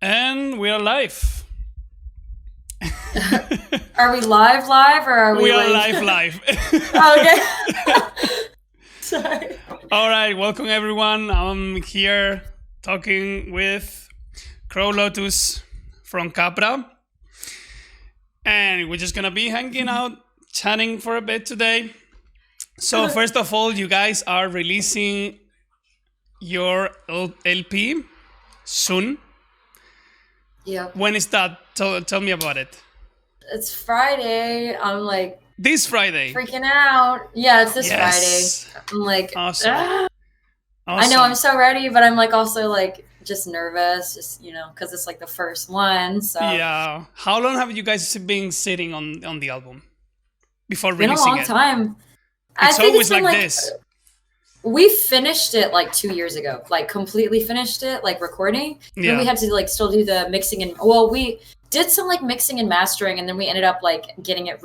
And we are live. Are we live, or are we? We are live. Okay. Sorry. All right, welcome everyone. I'm here talking with Crow Lotus from Capra. And we're just gonna be hanging out, chatting for a bit today. So first of all, you guys are releasing your LP soon. Yep. When is that? Tell me about it. It's Friday. I'm like This Friday. freaking out. Yeah, it's this Yes. Friday. I'm like, Awesome. "Ah." I Awesome. know I'm so ready, but I'm like also like just nervous, just because it's like the first one. So Yeah. How long have you guys been sitting on the album before it's been a releasing long it? time. It's I think always it's been like this. We finished it like 2 years ago, like completely finished it, like recording. Yeah. Then we had to like still do the mixing and we did some like mixing and mastering, and then we ended up like getting it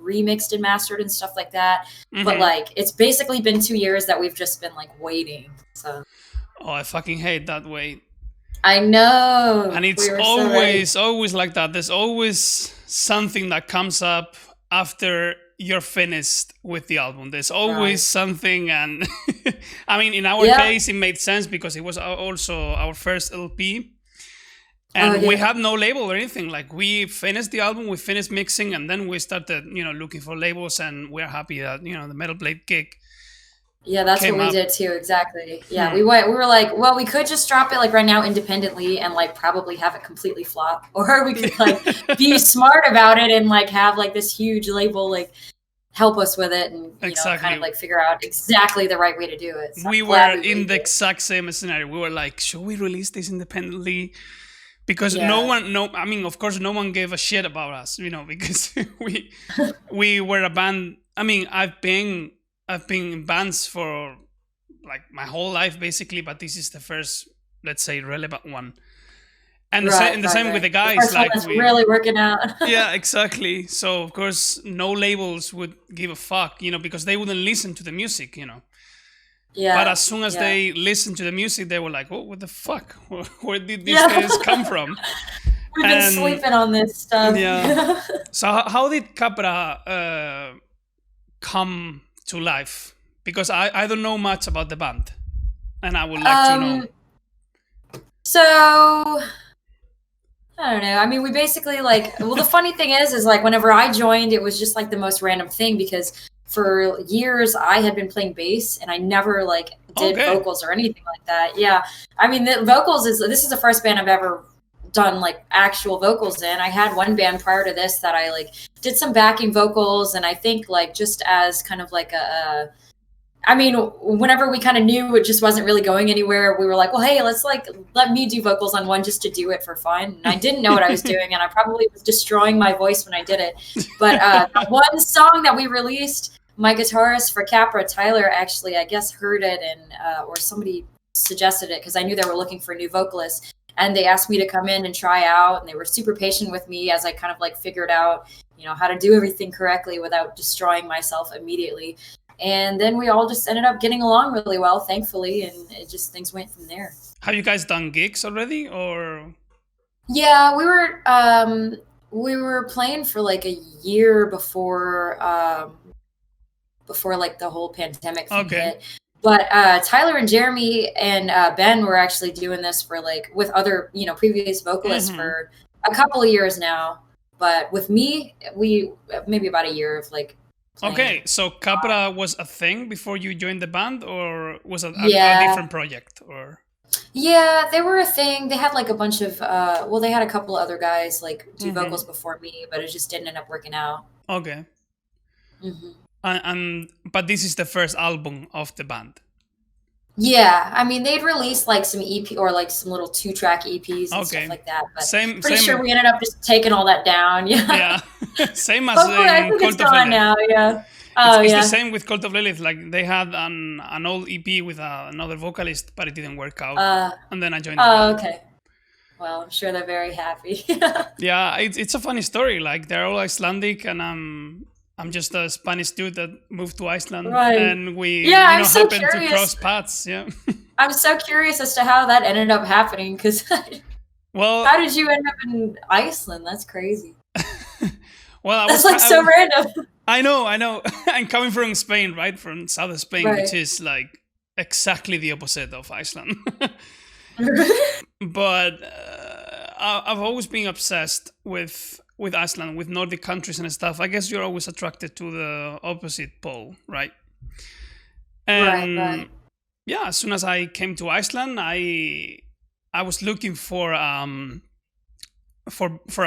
remixed and mastered and stuff like that. But Mhm. like it's basically been 2 years that we've just been like waiting. So Oh, I fucking hate that wait. I know. And it's We were so ready. always like that. There's always something that comes up after you're finished with the album. There's always something, and I mean, in our Yeah. case, it made sense because it was also our first LP. And Oh, we yeah. have no label or anything. Like, we finished the album, we finished mixing, and then we started, looking for labels, and we're happy that, the Metal Blade gig. Yeah, that's came what we up. did too. Exactly. Yeah, we were like, well, we could just drop it like right now independently and like probably have it completely flop, or we could like be smart about it and like have like this huge label like help us with it and kind Exactly. of like figure out exactly the right way to do it. So We I'm glad were we in did the it. exact same scenario. We were like, should we release this independently? Because Yeah. of course, no one gave a shit about us, because we were a band. I mean, I've been in bands for like my whole life, basically, but this is the first, let's say, relevant one. And the same with the guys. First one Like, is really working out. yeah, exactly. So of course, no labels would give a fuck, because they wouldn't listen to the music, Yeah. But as soon as yeah. they listened to the music, they were like, "Oh, what the fuck? Where did these Yeah. guys come from?" We've been and- sleeping on this stuff. Yeah. So how did Capra come to life? Because I don't know much about the band, and I would like to know. So I don't know. I mean, we basically like. Well, the funny thing is like whenever I joined, it was just like the most random thing because for years I had been playing bass and I never like did Okay. vocals or anything like that. Yeah, I mean, the vocals this is the first band I've ever done like actual vocals in. I had one band prior to this that I like did some backing vocals, and I think like just as kind of like I mean, whenever we kind of knew it just wasn't really going anywhere, we were like, well, hey, let me do vocals on one just to do it for fun. And I didn't know what I was doing, and I probably was destroying my voice when I did it. But the one song that we released, my guitarist for Capra, Tyler, actually, I guess, heard it and or somebody suggested it because I knew they were looking for a new vocalist. And they asked me to come in and try out, and they were super patient with me as I kind of like figured out, how to do everything correctly without destroying myself immediately. And then we all just ended up getting along really well, thankfully, and things went from there. Have you guys done gigs already, or? Yeah, we were playing for like a year before like the whole pandemic thing Okay. hit. But Tyler and Jeremy and Ben were actually doing this for like with other previous vocalists Mhm. for a couple of years now. But with me, we maybe about a year of like. Playing. Okay, so Capra was a thing before you joined the band, or was it a Yeah. different project, or? Yeah, they were a thing. They had like a bunch of they had a couple of other guys like do Mhm. vocals before me, but it just didn't end up working out. Okay. Hmm. But this is the first album of the band. Yeah, I mean they'd released like some EP or like some little 2-track EPs and Okay. stuff like that. But Same. pretty sure we ended up just taking all that down. Yeah. Yeah. Same as Hopefully, I in think it's Cult of gone Lilith. now. Yeah. Oh It's yeah. the same with Cult of Lilith. Like, they had an old EP with another vocalist, but it didn't work out. And then I joined the Oh band. okay. Well, I'm sure they're very happy. Yeah, it's a funny story. Like, they're all Icelandic, and I'm just a Spanish dude that moved to Iceland, Right. and we Yeah, I'm so happened to curious. cross paths. Yeah. I'm so curious as to how that ended up happening because Well, How did you end up in Iceland? That's crazy. well, That's like so random. I know. I'm coming from Spain, right? From south of Spain, Right. which is like exactly the opposite of Iceland. But I've always been obsessed with Iceland, with Nordic countries and stuff. I guess you're always attracted to the opposite pole, right? And Right. yeah, as soon as I came to Iceland, I was looking for a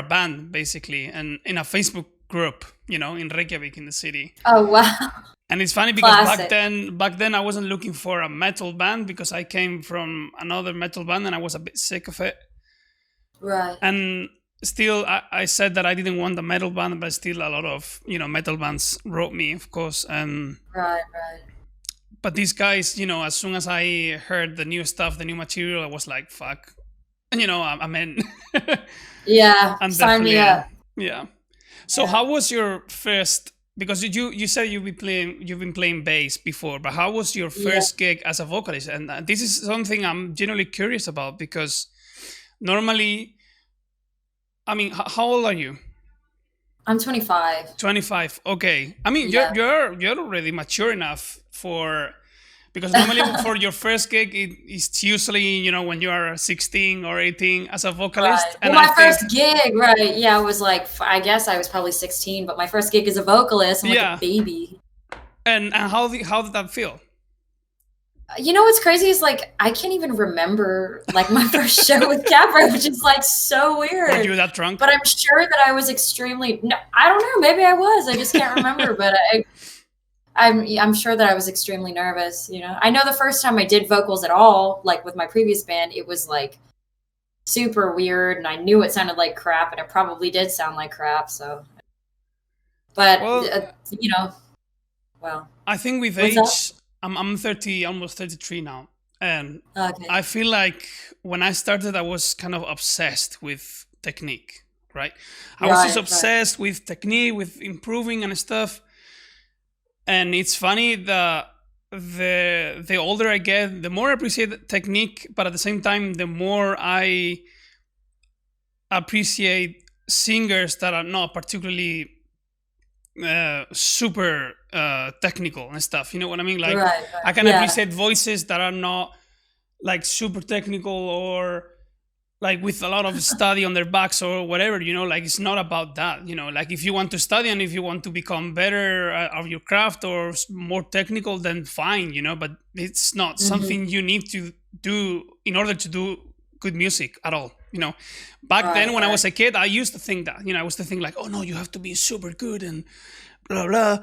band basically, and in a Facebook group, in Reykjavik, in the city. Oh wow. And it's funny because Classic. back then I wasn't looking for a metal band because I came from another metal band and I was a bit sick of it. Right. And still, I said that I didn't want a metal band, but still a lot of metal bands wrote me, of course. Right. But these guys, as soon as I heard the new stuff, the new material, I was like, fuck. And I'm in. Yeah. I'm Sign me definitely up. in. Yeah. So how was your first? Because you said you've been playing bass before, but how was your first gig as a vocalist? And this is something I'm genuinely curious about because normally, I mean, how old are you? I'm 25. 25. Okay. I mean, Yeah. you're already mature enough because normally for your first gig, it's usually when you are 16 or 18 as a vocalist. Right. And Well, my I first think, gig, right? Yeah, was like I guess I was probably 16, but my first gig as a vocalist, I'm like Yeah. a baby. And how did that feel? You know what's crazy is like I can't even remember like my first show with Capra, which is like so weird. Were you that drunk? But I'm sure that I was extremely. No, I don't know. Maybe I was. I just can't remember. But I'm sure that I was extremely nervous. I know the first time I did vocals at all, like with my previous band, it was like super weird, and I knew it sounded like crap, and it probably did sound like crap. So, but well, I think with What's age, I'm 30, almost 33 now, and okay. I feel like when I started, I was kind of obsessed with technique, right? I was just Right. obsessed with technique, with improving and stuff. And it's funny that the older I get, the more I appreciate technique, but at the same time, the more I appreciate singers that are not particularly super technical and stuff. You know what I mean? Like Right. I can Yeah. appreciate voices that are not like super technical or like with a lot of study on their backs or whatever, like it's not about that, like if you want to study and if you want to become better at your craft or more technical, then fine, but it's not something you need to do in order to do good music at all. Back then when I was a kid, I used to think that, I used to think like, oh no, you have to be super good and blah, blah.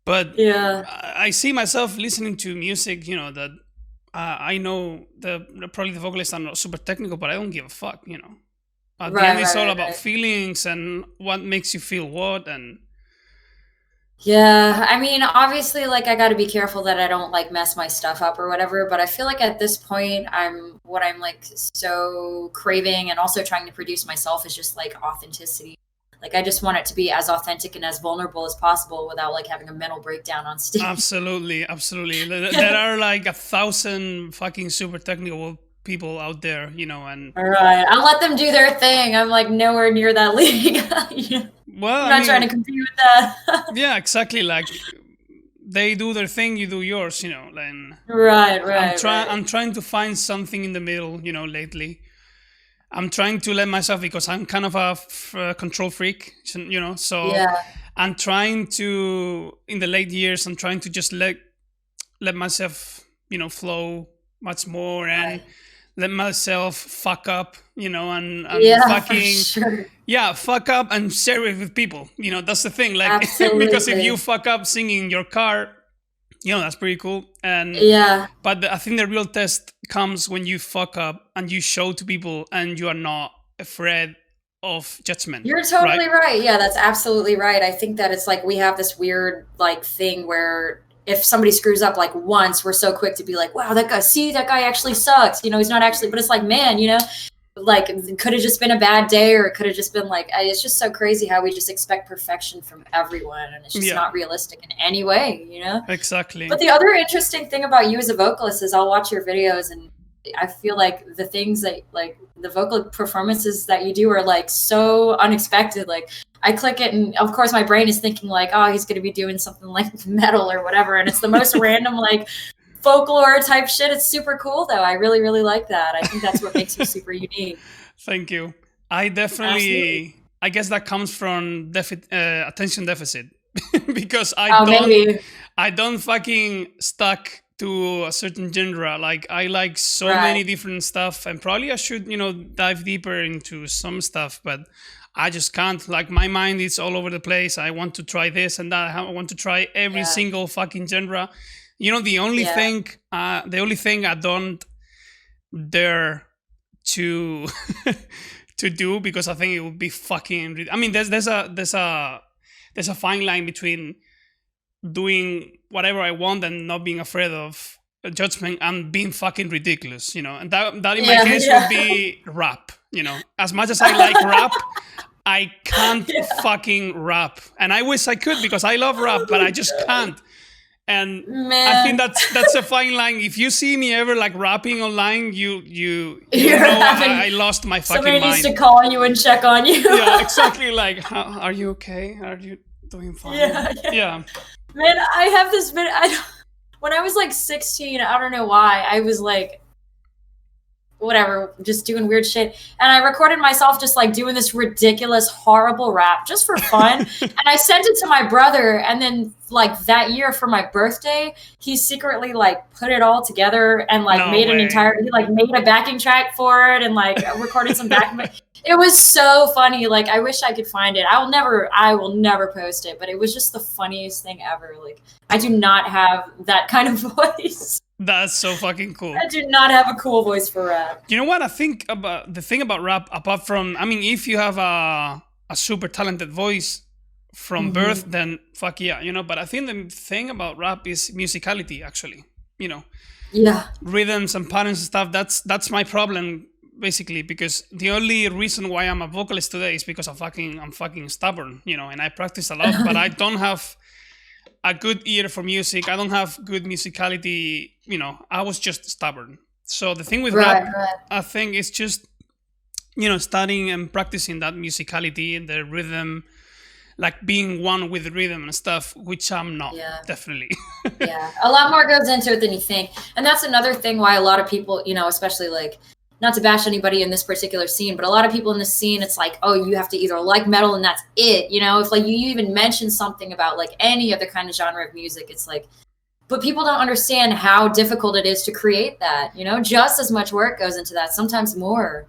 But Yeah. I see myself listening to music, that I know probably the vocalists are not super technical, but I don't give a fuck, At the end, it's all about feelings and what makes you feel what. And yeah, I mean, obviously, like I got to be careful that I don't like mess my stuff up or whatever. But I feel like at this point, I'm like so craving and also trying to produce myself is just like authenticity. Like I just want it to be as authentic and as vulnerable as possible without like having a mental breakdown on stage. Absolutely. There are like 1,000 fucking super technical people out there, and all right, I'll let them do their thing. I'm like nowhere near that league. Well, I'm not trying to compete with that. Yeah, exactly. Like they do their thing, you do yours, and right. I'm trying to find something in the middle, lately. I'm trying to let myself, because I'm kind of a control freak, so yeah. I'm trying to, in the late years, I'm trying to just let myself, flow much more and let myself fuck up, and fucking, sure. yeah, fuck up and share it with people. That's the thing. Like, Absolutely. because if you fuck up singing in your car, that's pretty cool. And yeah. But I think the real test comes when you fuck up and you show to people and you are not afraid of judgment. You're totally right. Yeah, that's absolutely right. I think that it's like we have this weird like thing where if somebody screws up like once, we're so quick to be like, wow, that guy actually sucks. He's not actually, but it's like, man, like it could have just been a bad day, or it could have just been like, it's just so crazy how we just expect perfection from everyone, and it's just not realistic in any way, Exactly. But the other interesting thing about you as a vocalist is I'll watch your videos, and I feel like the things that like the vocal performances that you do are like so unexpected. Like I click it and of course my brain is thinking like, oh, he's going to be doing something like metal or whatever. And it's the most random, like folklore type shit. It's super cool though. I really, really like that. I think that's what makes you super unique. Thank you. I definitely, Absolutely. I guess that comes from attention deficit because Maybe. I don't fucking stuck to a certain genre. Like I like so Right. many different stuff, and probably I should, dive deeper into some stuff, but I just can't. Like my mind is all over the place. I want to try this and that. I want to try every single fucking genre. The only thing I don't dare to to do, because I think it would be fucking. I mean, there's a fine line between doing whatever I want and not being afraid of judgment and being fucking ridiculous, and that in my case would be rap. As much as I like rap, I can't fucking rap, and I wish I could because I love rap, but I just can't. And I think that's a fine line. If you see me ever like rapping online, you know I lost my fucking mind. Somebody needs to call you and check on you. Yeah, exactly. Like, are you okay? Are you doing fine? Yeah. Man, I have this bit. When I was like 16, I don't know why, I was like, whatever, just doing weird shit. And I recorded myself just like doing this ridiculous, horrible rap just for fun. And I sent it to my brother. And then like that year for my birthday, he secretly like put it all together and like he made a backing track for it and like recorded some backing. It was so funny. Like I wish I could find it. I will never post it, but it was just the funniest thing ever. Like I do not have that kind of voice. That's so fucking cool. I do not have a cool voice for rap. You know what? I think about the thing about rap, apart from, I mean, if you have a super talented voice from birth, then fuck yeah, but I think the thing about rap is musicality, actually, Yeah. Rhythms and patterns and stuff. That's my problem, basically, because the only reason why I'm a vocalist today is because I'm fucking stubborn, and I practice a lot, but I don't have a good ear for music. I don't have good musicality. I was just stubborn. So the thing with rap, I think, is just, studying and practicing that musicality and the rhythm, like being one with the rhythm and stuff, which I'm not, definitely. Yeah, a lot more goes into it than you think. And that's another thing why a lot of people, especially like, not to bash anybody in this particular scene, but a lot of people in this scene, it's like, oh, you have to either like metal and that's it. If like you even mention something about like any other kind of genre of music, it's like, but people don't understand how difficult it is to create that, just as much work goes into that, sometimes more.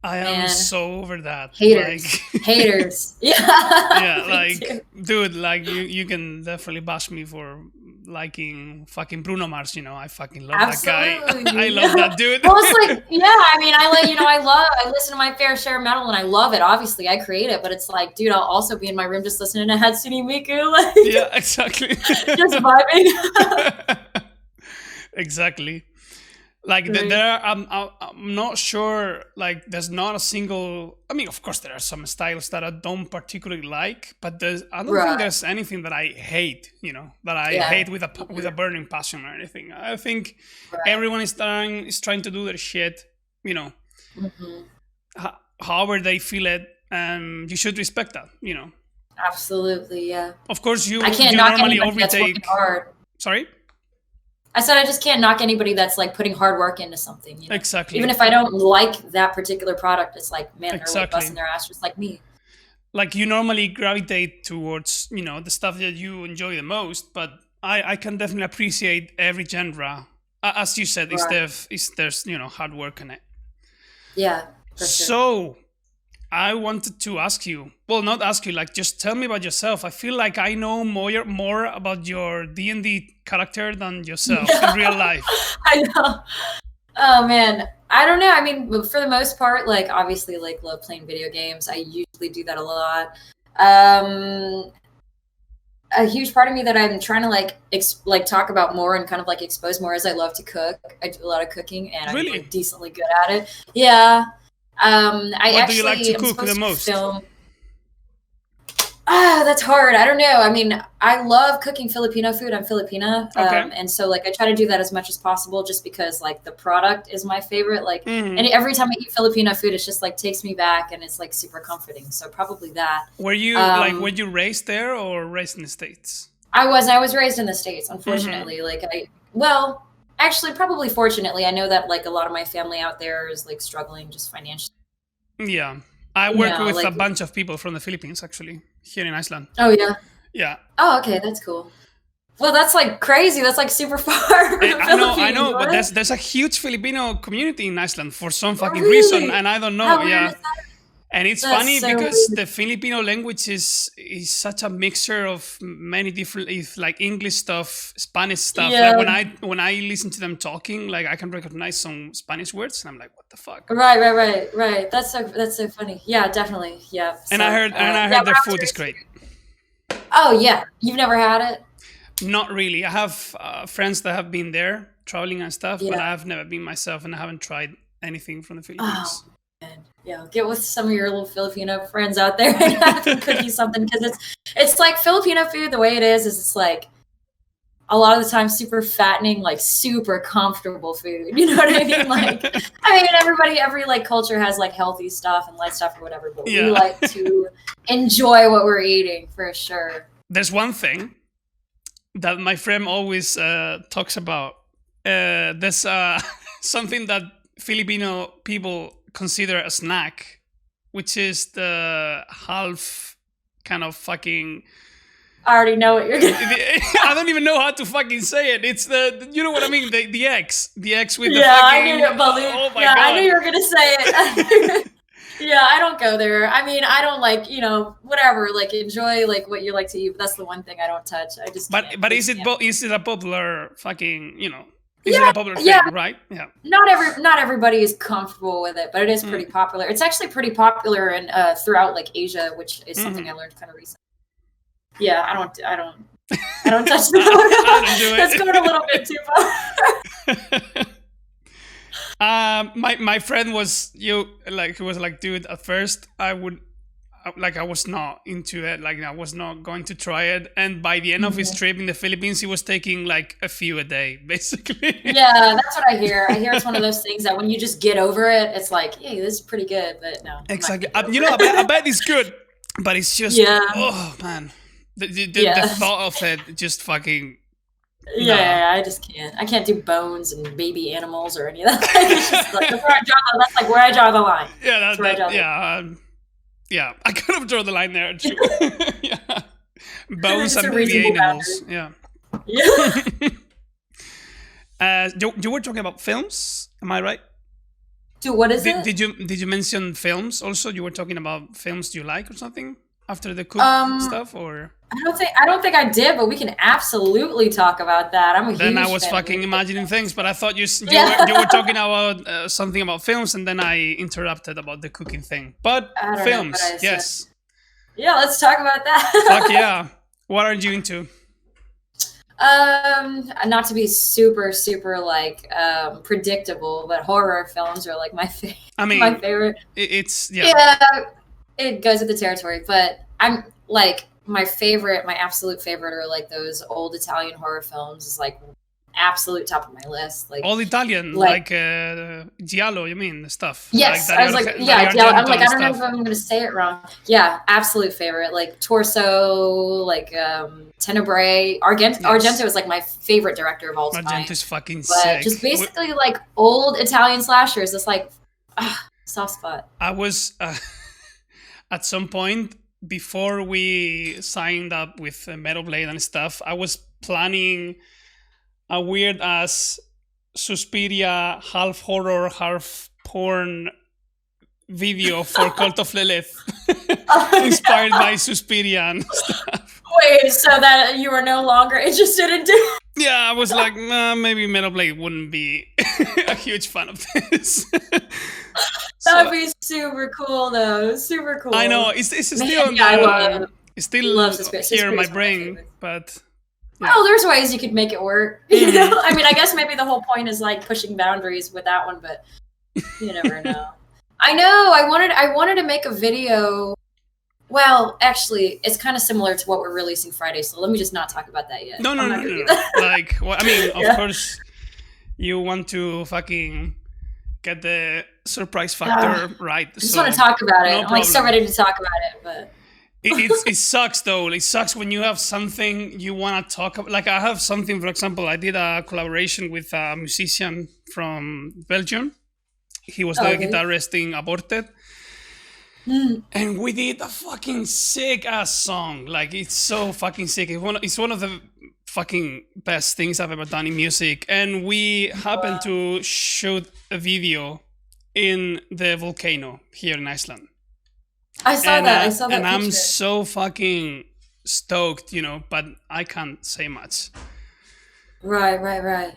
I am so over that. Haters. Haters. Yeah. Yeah, like, dude, like you can definitely bash me for liking fucking Bruno Mars, I fucking love that guy. I love that dude. Well, it's like, I mean, I listen to my fair share of metal and I love it. Obviously, I create it, but it's like, dude, I'll also be in my room just listening to Hatsune Miku. Like, yeah, exactly. Just vibing. Exactly. Like I'm not sure. Like there's not a single. I mean, of course, there are some styles that I don't particularly like, but I don't think there's anything that I hate. That I hate with a burning passion or anything. I think everyone is trying to do their shit. However they feel it, and you should respect that. Absolutely, yeah. Of course, you can't you knock normally anybody that's working hard. Sorry. I said I just can't knock anybody that's like putting hard work into something. Exactly. Even if I don't like that particular product, it's like, man, they're like busting their ass just like me. Like you normally gravitate towards, the stuff that you enjoy the most, but I can definitely appreciate every genre. As you said, there's hard work in it. Yeah. For sure. So I wanted to ask you, well, not ask you, like just tell me about yourself. I feel like I know more about your D&D character than yourself in real life. I know. Oh man, I don't know. I mean, for the most part, like obviously, like love playing video games. I usually do that a lot. A huge part of me that I'm trying to like talk about more and kind of like expose more is I love to cook. I do a lot of cooking and I'm like, decently good at it. Yeah. What do you like to cook the most? That's hard. I don't know. I mean, I love cooking Filipino food. I'm Filipina. Okay. And so like I try to do that as much as possible just because like the product is my favorite. Like Mhm. and every time I eat Filipino food, it's just like takes me back and it's like super comforting. So probably that. Were you were you raised there or raised in the States? I was raised in the States, unfortunately. Like actually probably fortunately, I know that like a lot of my family out there is like struggling just financially. Yeah. I work with like a bunch of people from the Philippines actually here in Iceland. Oh yeah. Yeah. Oh, okay, that's cool. Well, that's like crazy. That's like super far from the Philippines. I know, but What? there's a huge Filipino community in Iceland for some fucking Really? reason, and I don't know. How weird Yeah, is that? and it's That's funny so because weird. the Filipino language is such a mixture of many different, like English stuff, Spanish stuff. Yeah. Like when I listen to them talking, like I can recognize some Spanish words, and I'm like, what the fuck? Right. That's so funny. Yeah, definitely. Yeah. And So, I heard yeah, their when I was food is raised- great. Oh yeah, you've never had it? Not really. I have friends that have been there traveling and stuff, but Yeah. I've never been myself, and I haven't tried anything from the Philippines. Man. Yeah, get with some of your little Filipino friends out there and have them cook you something because it's like Filipino food. The way it is it's like a lot of the time super fattening, like super comfortable food. You know what I mean? Like, I mean, every like culture has like healthy stuff and light stuff or whatever, but Yeah. we like to enjoy what we're eating for sure. There's one thing that my friend always talks about. There's something that Filipino people consider a snack, which is the half kind of fucking. I already know what you're gonna. I don't even know how to fucking say it. It's you know what I mean? The eggs with the Yeah, fucking. I knew it, Baloo. Oh my Yeah, god! I knew you were gonna say it. Yeah, I don't go there. I mean, I don't like, whatever, like enjoy like what you like to eat. But that's the one thing I don't touch. I just. But can't. but I is it can't. is it a popular fucking Is it Yeah, a popular thing, yeah. right? Yeah. Not everybody is comfortable with it, but it is pretty popular. It's actually pretty popular in throughout like Asia, which is something I learned kind of recently. Yeah, I don't touch the I don't do it. That's going a little bit too far. My friend was he was like, dude, at first I was not into it, like I was not going to try it, and by the end of his trip in the Philippines he was taking like a few a day basically. Yeah, that's what I hear. I hear it's one of those things that when you just get over it, it's like, hey, this is pretty good, but no. I'm not Exactly. gonna get over I bet it's good, but it's just Yeah. oh man, the Yeah. thought of it just fucking. Yeah, I just can't. I can't do bones and baby animals or any of that. It's just like, that's like where I draw the line. Yeah, That's where I draw the line. yeah. I kind of draw the line there too. Yeah, bones It's a and baby reasonable animals. Yeah. Yeah. You were talking about films, am I right? Dude, what is it? Did you mention films also? You were talking about films you like or something after the cook stuff, or I don't think I did, but we can absolutely talk about that. I'm a huge then I was fan. fucking imagining things, but I thought you Yeah. were talking about something about films, and then I interrupted about the cooking thing. But I don't know films, what I said. yes, Yeah, let's talk about that. fuck yeah. What are you into? Not to be super like predictable, but horror films are like my I mean, my favorite. It's Yeah, it goes with the territory, but I'm like my absolute favorite are like those old Italian horror films is like absolute top of my list. Like all Italian, like giallo. You mean the stuff? yes, like I was like, Dario yeah, Argento I'm like, I and don't know if stuff. I'm going to say it wrong. Yeah, absolute favorite. Like Torso, like Tenebrae. Argento is like my favorite director of all time. Argento is fucking But sick. just basically like old Italian slashers. It's like soft spot. I was at some point before we signed up with Metal Blade and stuff. I was planning a weird ass Suspiria half horror, half porn video for Cult of Lilith, inspired by Suspiria and stuff. Wait, so that you are no longer interested in doing? Yeah, I was like, nah, maybe Metal Blade wouldn't be a huge fan of this. That would be super cool, though. Super cool. I know it's still Man, yeah, I love it's still love Suspiria. here in my Suspiria's one of my brain, favorites. but yeah. Oh, there's ways you could make it work. You know, I mean, I guess maybe the whole point is like pushing boundaries with that one, but you never know. I know. I wanted to make a video Well, actually, it's kind of similar to what we're releasing Friday, so let me just not talk about that yet. No. Like, well, I mean, of course, you want to fucking get the surprise factor right. I just want to talk about it. No I'm like so ready to talk about it, but it sucks though. It sucks when you have something you want to talk about. Like I have something, for example, I did a collaboration with a musician from Belgium. He was the guitarist in Aborted. And we did a fucking sick ass song. Like it's so fucking sick. It's one of the fucking best things I've ever done in music. And we happened to shoot a video in the volcano here in Iceland. I saw that. And I'm so fucking stoked, but I can't say much. Right.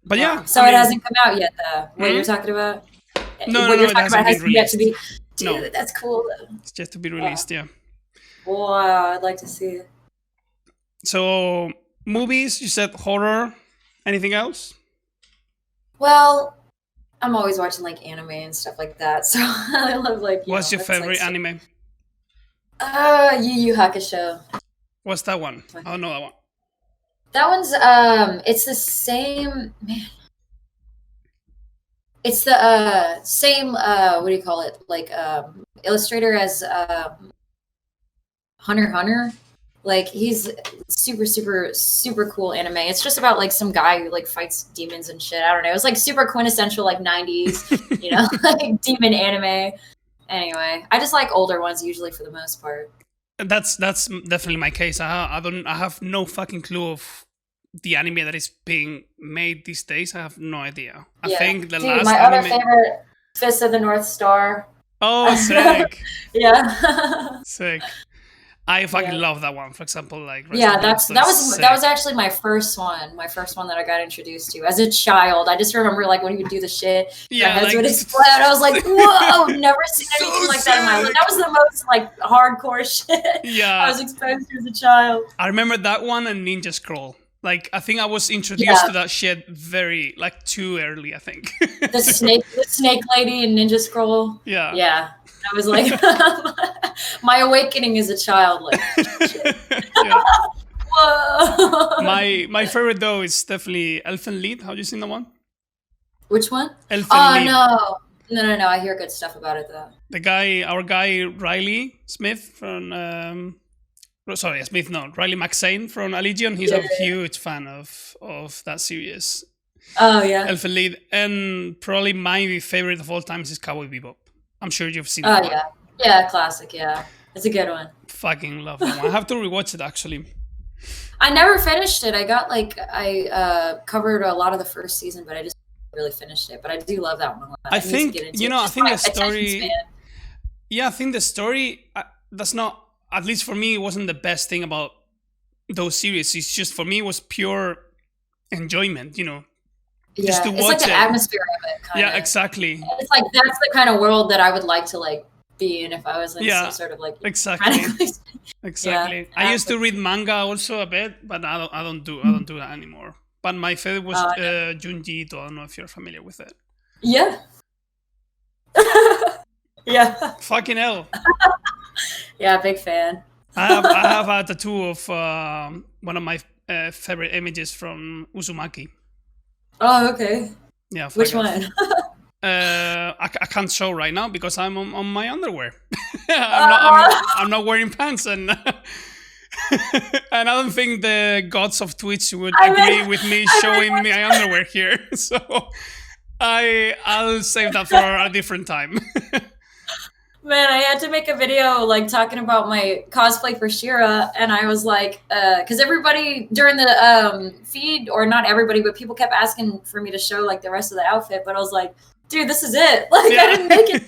But yeah. So it hasn't come out yet, though. What you're talking about? No, it hasn't been released. Dude, no, that's cool though. It's just to be released, yeah. Wow, I'd like to see it. So, movies, you said horror. Anything else? Well, I'm always watching like anime and stuff like that. So I love like. What's your favorite anime? Yu Yu Hakusho. What's that one? I don't know that one. That one's it's the same man. It's the same what do you call it? Like illustrator as Hunter x Hunter. Like he's super cool anime. It's just about like some guy who like fights demons and shit. I don't know. It was like super quintessential like 90s, like demon anime. Anyway, I just like older ones usually for the most part. That's definitely my case. I have no fucking clue of the anime that is being made these days. I have no idea. I think last my other favorite, Fist of the North Star. Oh, sick. Yeah. Sick. I fucking love that one. For example, like that was actually my first one that I got introduced to as a child. I just remember like when he would do the shit, my heads would explode. I was like, whoa, never seen anything like that in my life. That was the most like hardcore shit I was exposed to as a child. I remember that one and Ninja Scroll. Like I think I was introduced to that shit very like too early. I think the snake lady and Ninja Scroll. Yeah. I was like, my awakening as a child. Like, shit. Whoa. My favorite though is definitely Elfen Lied. Have you seen that one? Which one? Elfen Lied. No. I hear good stuff about it though. Our guy Riley Smith from Riley McSane from Allegiant. He's a huge fan of that series. Oh yeah. Elfen Lied, and probably my favorite of all times is Cowboy Bebop. I'm sure you've seen that. Oh yeah, classic. Yeah, it's a good one. Fucking love that one. I have to rewatch it actually. I never finished it. I covered a lot of the first season, but I just really finished it. But I do love that one a lot. I think the story. Yeah, I think the story. That's not. At least for me, it wasn't the best thing about those series. It's just for me, it was pure enjoyment. Just to watch it's like the atmosphere of it. Yeah, exactly. It's like that's the kind of world that I would like to like be in if I was in some sort of like exactly. I used to read manga also a bit, but I don't do that anymore. But my favorite was Junji Ito. I don't know if you're familiar with it. Yeah. Yeah. Fucking hell. Yeah, big fan. I have a tattoo of one of my favorite images from Uzumaki. Oh, okay. Yeah. Which one? I can't show right now because I'm on my underwear. I'm not wearing pants, and and I don't think the gods of Twitch would agree with me showing my underwear here. So I'll save that for a different time. Man, I had to make a video like talking about my cosplay for Shira, and I was like, because everybody during the feed, or not everybody, but people kept asking for me to show like the rest of the outfit, but I was like, dude, this is it. Like I didn't make it.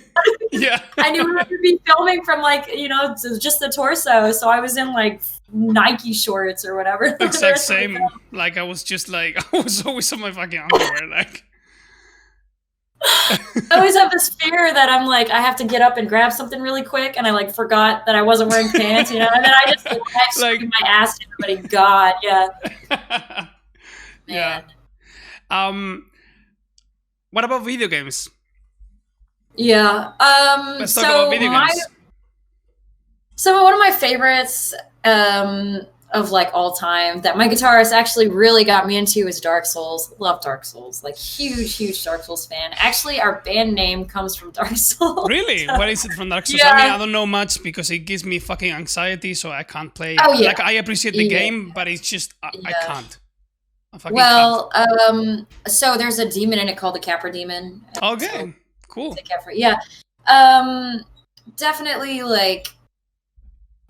I knew we were going to be filming from like just the torso, so I was in like Nike shorts or whatever. Exact same. Like I was just like I was always on my fucking underwear, like. I always have this fear that I'm like I have to get up and grab something really quick, and I like forgot that I wasn't wearing pants, and then I just like my ass to everybody. God, yeah. What about video games? Yeah. Let's talk about video games. So one of my favorites of like all time that my guitarist actually really got me into is Dark Souls. Love Dark Souls. Like huge Dark Souls fan. Actually, our band name comes from Dark Souls. Really? What is it from Dark Souls? Yeah. I mean, I don't know much because it gives me fucking anxiety, so I can't play. Oh, yeah. Like, I appreciate the game, but it's just, I can't. I fucking Well, can't. so there's a demon in it called the Capra demon. Okay, So, cool. the Capra, yeah. Definitely like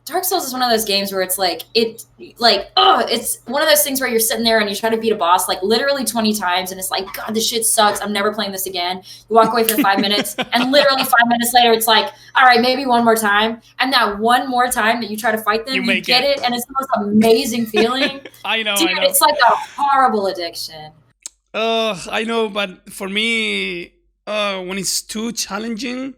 Dark Souls is one of those games where it's it's one of those things where you're sitting there and you try to beat a boss like literally 20 times and it's like, God, this shit sucks. I'm never playing this again. You walk away for 5 minutes and literally 5 minutes later, it's like, all right, maybe one more time. And that one more time that you try to fight them, you get it. And it's the most amazing feeling. I know. Dude, it's like a horrible addiction. I know, but for me, when it's too challenging,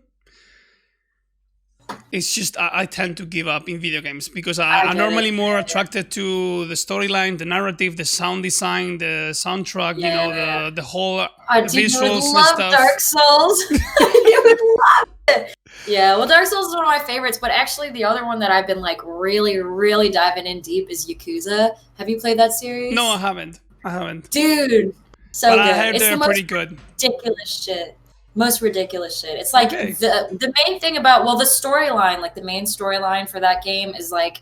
it's just I tend to give up in video games because I'm normally more attracted to the storyline, the narrative, the sound design, the soundtrack, the whole visuals you would love and stuff. Dark Souls. You would love it. Yeah, well, Dark Souls is one of my favorites, but actually the other one that I've been like really diving in deep is Yakuza. Have you played that series? No, I haven't. Dude, so but good. I heard It's they're the pretty most good. ridiculous shit. Most ridiculous shit. It's like Okay. the main thing about the storyline, like the main storyline for that game is like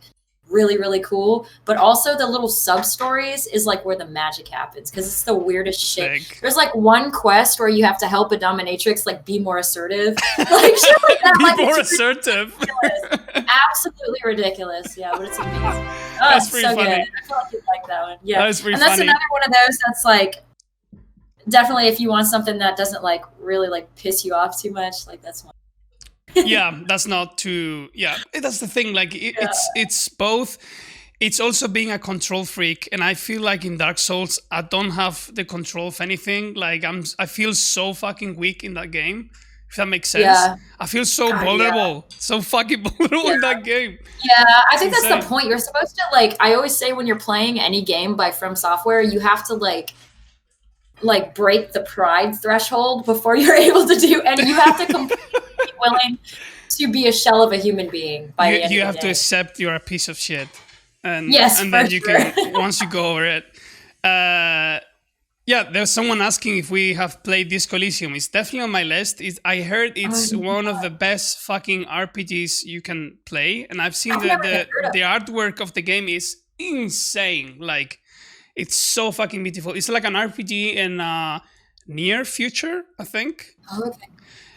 really cool, but also the little sub stories is like where the magic happens because it's the weirdest shit. Sick. There's like one quest where you have to help a dominatrix like be more assertive, like shit like that. Be Like, more it's assertive. absolutely ridiculous. Yeah, but it's amazing. Oh, That's it's pretty so funny. good. I feel like you'd like that one. Yeah, That's pretty and that's funny. another one of those that's like definitely if you want something that doesn't like really like piss you off too much, like that's one. Yeah, that's not too. Yeah, that's the thing. Like it's both. It's also being a control freak, and I feel like in Dark Souls, I don't have the control of anything. Like I feel so fucking weak in that game. If that makes sense. Yeah. I feel so vulnerable, so fucking vulnerable in that game. Yeah, I think that's insane. the point. You're supposed to like. I always say when you're playing any game by From Software, you have to like break the pride threshold before you're able to do, and you have to completely be willing to be a shell of a human being by the end You of have the to day. accept you're a piece of shit, and Yes, and for then you sure. can once you go over it. Yeah, there's someone asking if we have played Disco Elysium. It's definitely on my list. I heard it's one of the best fucking RPGs you can play, and I've seen the artwork of the game is insane. Like, it's so fucking beautiful. It's like an RPG in near future, I think. Oh, okay.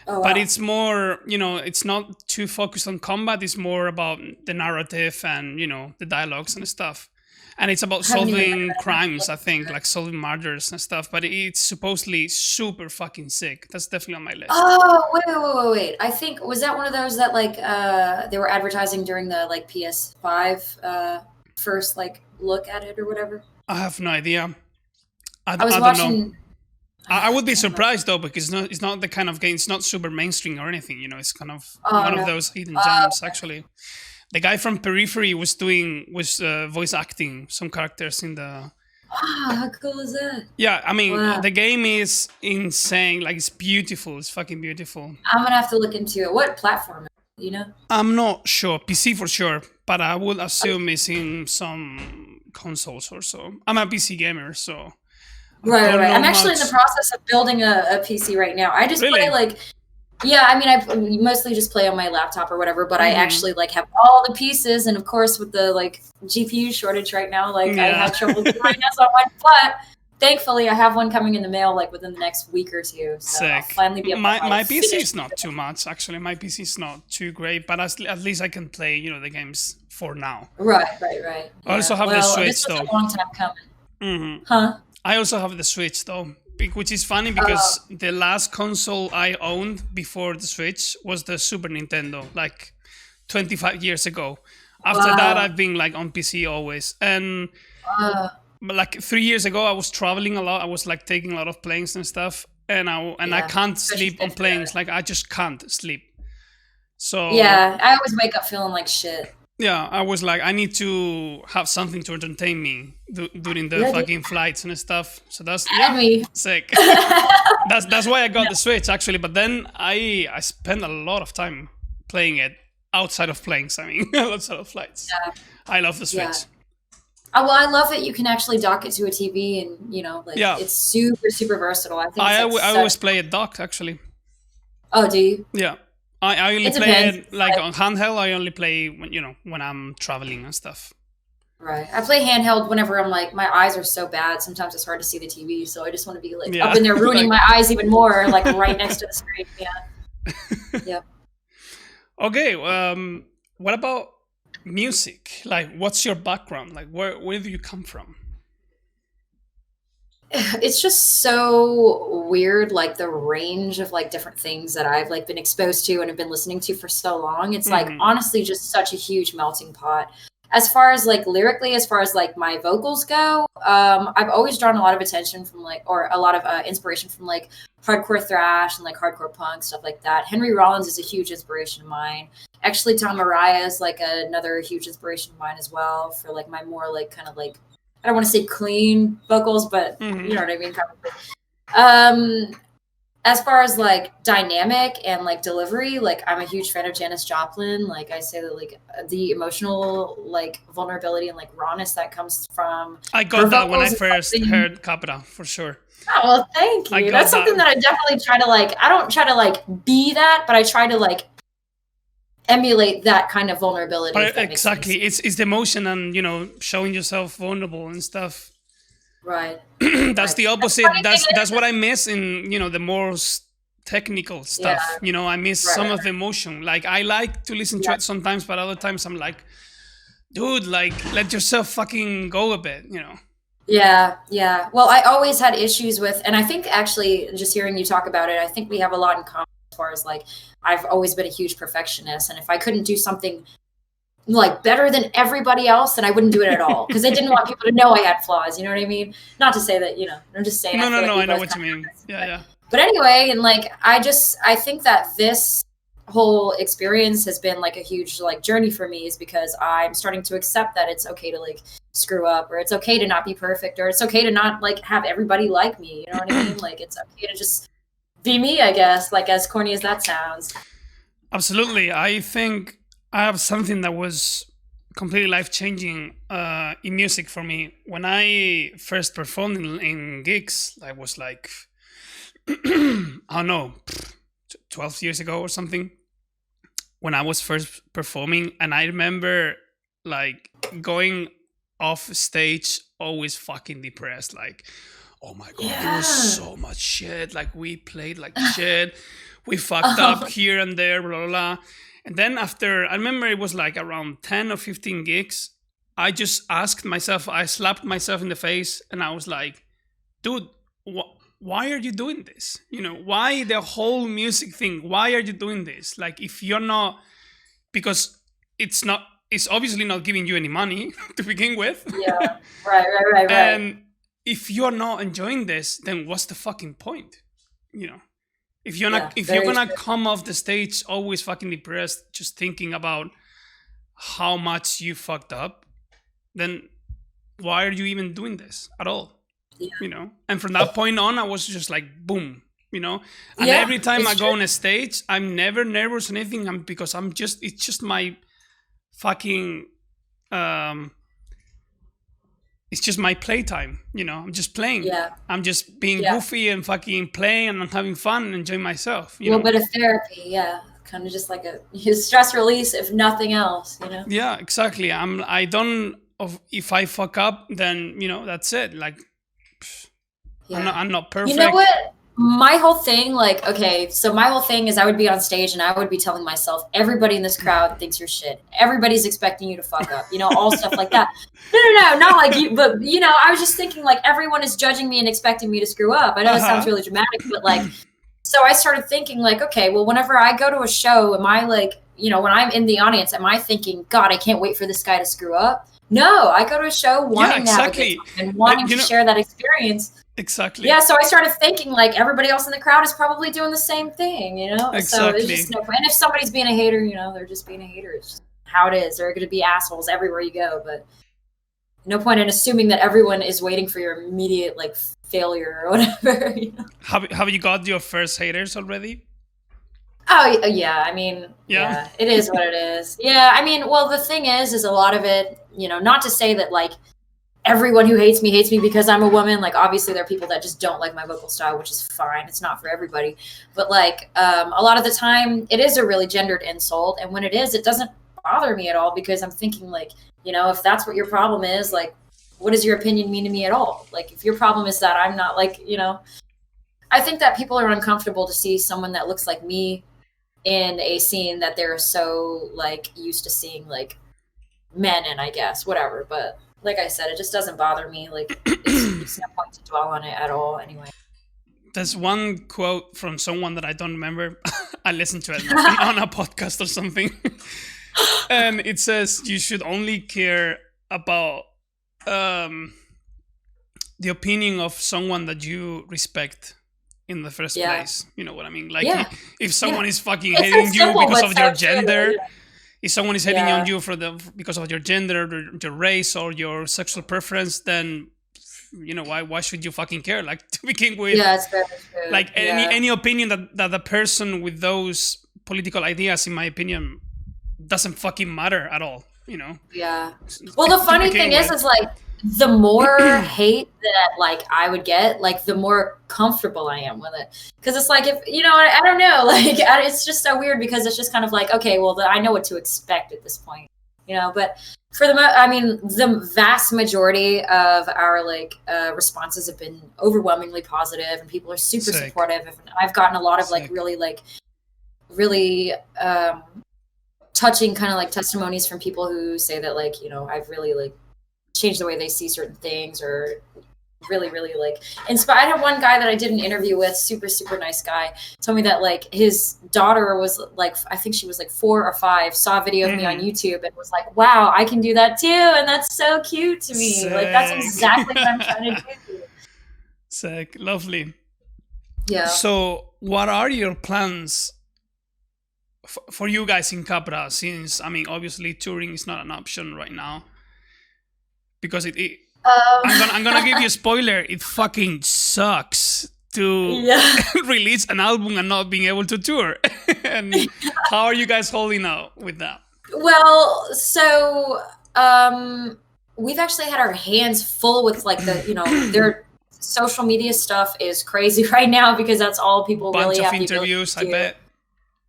Oh, wow. But it's more, it's not too focused on combat. It's more about the narrative and, the dialogues and stuff. And it's about solving crimes, I think, like solving murders and stuff. But it's supposedly super fucking sick. That's definitely on my list. Oh, wait. I think, was that one of those that like they were advertising during the like PS5 first like look at it or whatever? I have no idea. I was don't watching. know. I would be surprised though, because it's not the kind of game. It's not super mainstream or anything. It's kind of one of those hidden gems. Actually, the guy from Periphery was voice acting some characters in the. How cool is that? Yeah, I mean, Wow. the game is insane. Like, it's beautiful. It's fucking beautiful. I'm gonna have to look into it. What platform? You know? I'm not sure. PC for sure, but I would assume it's in some consoles or so. I'm a PC gamer, so. Right. don't I'm know actually in much. the process of building a PC right now. I just Really? play like, yeah. I mean, I mostly just play on my laptop or whatever. But I Mhm. actually like have all the pieces, and of course, with the like GPU shortage right now, like I Yeah. had trouble getting mine out, so I went. But thankfully, I have one coming in the mail like within the next week or two. So I'll Sick. finally be able to My like, PC finish is not too much, actually. My PC is not too great, but at least I can play, the games for now. Right. I also have the well, Switch, this was though. a long time coming, Hmm huh? I also have the Switch, though, which is funny because the last console I owned before the Switch was the Super Nintendo, like 25 years ago. After Wow. that, I've been like on PC always. And but, like 3 years ago, I was traveling a lot. I was like taking a lot of planes and stuff, and I Yeah, can't especially sleep on if, planes. Like, I just can't sleep. So Yeah, I always wake up feeling like shit. yeah, I was like, I need to have something to entertain me during the Yeah, dude. fucking flights and stuff. So that's And me. sick. That's why I got the Switch, actually. But then I spent a lot of time playing it outside of planes. I mean, outside of flights. Yeah. I love the Switch. Yeah. Well, I love that you can actually dock it to a TV, and it's super, super versatile. I think I always play it docked, actually. Oh, do you? Yeah, I only play it like on handheld. I only play when I'm traveling and stuff. Right. I play handheld whenever I'm like, my eyes are so bad. Sometimes it's hard to see the TV, so I just want to be like up in there ruining my eyes even more, like right next to the screen. Yeah. Yeah. Okay. What about music? Like, what's your background? Like, where do you come from? It's just so weird, like the range of like different things that I've like been exposed to and have been listening to for so long. It's like honestly just such a huge melting pot. As far as like lyrically, as far as like my vocals go, I've always drawn a lot of attention from like, or a lot of inspiration from like hardcore thrash and like hardcore punk, stuff like that. Henry Rollins is a huge inspiration of mine. Actually, Tom Araya is like another huge inspiration of mine as well for like my more like kind of like, I don't want to say clean vocals, but you know what I mean? As far as like dynamic and like delivery, like I'm a huge fan of Janis Joplin. Like I say that like the emotional like vulnerability and like rawness that comes from I got that when I first heard Capra, for sure. Oh, well, thank you. That's something that I definitely try to like, I don't try to like be that, but I try to like emulate that kind of vulnerability. But exactly. It's the emotion and, showing yourself vulnerable and stuff. Right. That's the opposite. That's what I miss in, the more technical stuff. Yeah. I miss some of the emotion. Like I like to listen to it sometimes, but other times I'm like, dude, like let yourself fucking go a bit, Yeah, yeah. Well, I always had issues with, and I think actually just hearing you talk about it, I think we have a lot in common as far as like, I've always been a huge perfectionist. And if I couldn't do something like better than everybody else, then I wouldn't do it at all. Because I didn't want people to know I had flaws. You know what I mean? Not to say that, I'm just saying. No, I know what you mean. Yeah. But anyway, and like, I think that this whole experience has been like a huge like journey for me, is because I'm starting to accept that it's okay to like screw up, or it's okay to not be perfect, or it's okay to not like have everybody like me. You know what I mean? Like it's okay to just be me, I guess, like as corny as that sounds. Absolutely. I think I have something that was completely life-changing in music for me. When I first performed in gigs, I was like, I don't know, 12 years ago or something, when I was first performing. And I remember like going off stage always fucking depressed, like, oh my god, it was so much shit, like we played like shit, we fucked up here and there, blah blah blah. And then after, I remember it was like around 10 or 15 gigs, I just asked myself, I slapped myself in the face, and I was like, dude, why are you doing this? Why the whole music thing? Why are you doing this? Like, if you're not, because it's obviously not giving you any money to begin with. Yeah, right. And if you're not enjoying this, then what's the fucking point? If you're gonna come off the stage always fucking depressed, just thinking about how much you fucked up, then why are you even doing this at all? Yeah. And from that point on, I was just like, boom, And every time I go on a stage, I'm never nervous or anything. Because it's just my fucking, it's just my playtime, I'm just playing. Yeah. I'm just being goofy and fucking playing, and I'm having fun and enjoying myself. A little bit of therapy, yeah. Kind of just like a stress release, if nothing else, Yeah, exactly. If I fuck up, then, that's it. Like, I'm not perfect. You know what? My whole thing, like, okay, so my whole thing is I would be on stage and I would be telling myself, everybody in this crowd thinks you're shit. Everybody's expecting you to fuck up, all stuff like that. No, not like you, but, I was just thinking, like, everyone is judging me and expecting me to screw up. I know it sounds really dramatic, but, like, so I started thinking, like, okay, well, whenever I go to a show, am I, like, when I'm in the audience, am I thinking, God, I can't wait for this guy to screw up? No, I go to a show wanting to have a good time and wanting to share that experience. Exactly. Yeah, so I started thinking like everybody else in the crowd is probably doing the same thing, Exactly. So there's just no point. And if somebody's being a hater, they're just being a hater. It's just how it is. There are going to be assholes everywhere you go, but no point in assuming that everyone is waiting for your immediate like failure or whatever. Have you got your first haters already? Oh yeah, I mean, yeah, it is what it is. Yeah, I mean, well, the thing is a lot of it, not to say that like everyone who hates me because I'm a woman. Like, obviously, there are people that just don't like my vocal style, which is fine. It's not for everybody. But like, a lot of the time, it is a really gendered insult, and when it is, it doesn't bother me at all because I'm thinking like, if that's what your problem is, like, what does your opinion mean to me at all? Like, if your problem is that I'm not like, I think that people are uncomfortable to see someone that looks like me in a scene that they're so like used to seeing like men in, I guess, whatever. But like I said, it just doesn't bother me. Like it's no point to dwell on it at all anyway. There's one quote from someone that I don't remember. I listened to it on a podcast or something. And it says you should only care about the opinion of someone that you respect in the first place. You know what I mean? Like if someone is fucking hating you because of your gender, if someone is hating on you because of your gender, or your race, or your sexual preference, then why should you fucking care? Like, to begin with, it's very true. Like any opinion that the person with those political ideas, in my opinion, doesn't fucking matter at all. Yeah. Well, the funny thing is like, the more hate that like I would get, like the more comfortable I am with it, because it's like, if I don't know, like it's just so weird because it's just kind of like, okay, well, I know what to expect at this point, but for the vast majority of our like responses have been overwhelmingly positive, and people are super supportive, and I've gotten a lot of like really touching kind of like testimonies from people who say that like, I've really like change the way they see certain things, or really like inspired. I had one guy that I did an interview with, super nice guy, told me that like his daughter was like, I think she was like 4 or 5, saw a video of me on YouTube and was like, wow, I can do that too, and that's so cute to me. Like, that's exactly what I'm trying to do. Sick. Lovely. Yeah. So what are your plans for you guys in Capra, since obviously touring is not an option right now? Because I'm gonna give you a spoiler. It fucking sucks to release an album and not being able to tour. And how are you guys holding out with that? Well, so we've actually had our hands full with like their social media stuff is crazy right now because that's all people really have to do. Bunch of interviews, I bet.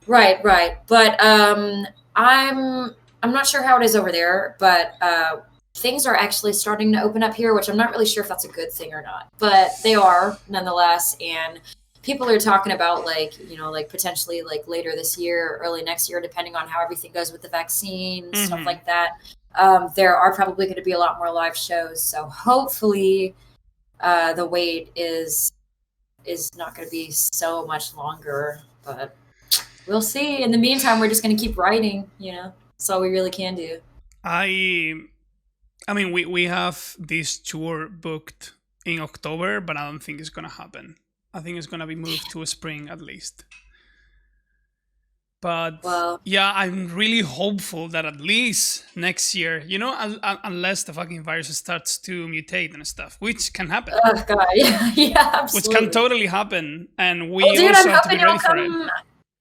Right. But I'm not sure how it is over there, but things are actually starting to open up here, which I'm not really sure if that's a good thing or not, but they are nonetheless. And people are talking about like, like potentially like later this year, early next year, depending on how everything goes with the vaccine, stuff like that. There are probably going to be a lot more live shows. So hopefully the wait is not going to be so much longer, but we'll see. In the meantime, we're just going to keep writing, that's all we really can do. I mean, we have this tour booked in October, but I don't think it's going to happen. I think it's going to be moved to spring at least. But yeah, I'm really hopeful that at least next year, unless the fucking virus starts to mutate and stuff, which can happen. Oh, God, yeah, absolutely. Which can totally happen. And we also have to be ready for it.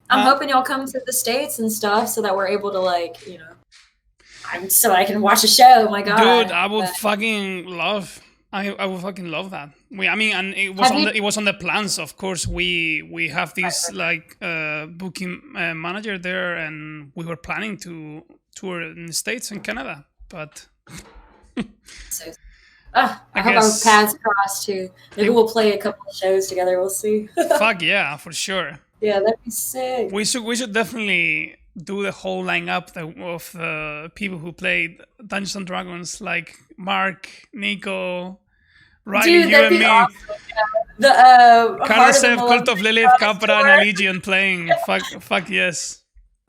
I'm hoping you'll come to the States and stuff so that we're able to like, so I can watch a show. Oh my God, dude, I would fucking love. I would fucking love that. And it was on the plans. Of course, we have this like booking manager there, and we were planning to tour in the States and Canada, but I hope our paths cross too. Maybe we'll play a couple of shows together. We'll see. Fuck yeah, for sure. Yeah, that'd be sick. We should definitely do the whole lineup of the people who played Dungeons and Dragons, like Mark, Nico, Riley, dude, you and me. Awesome. The Karnasev, Cult of Lilith, Capra, and Allegiant playing. Fuck yes.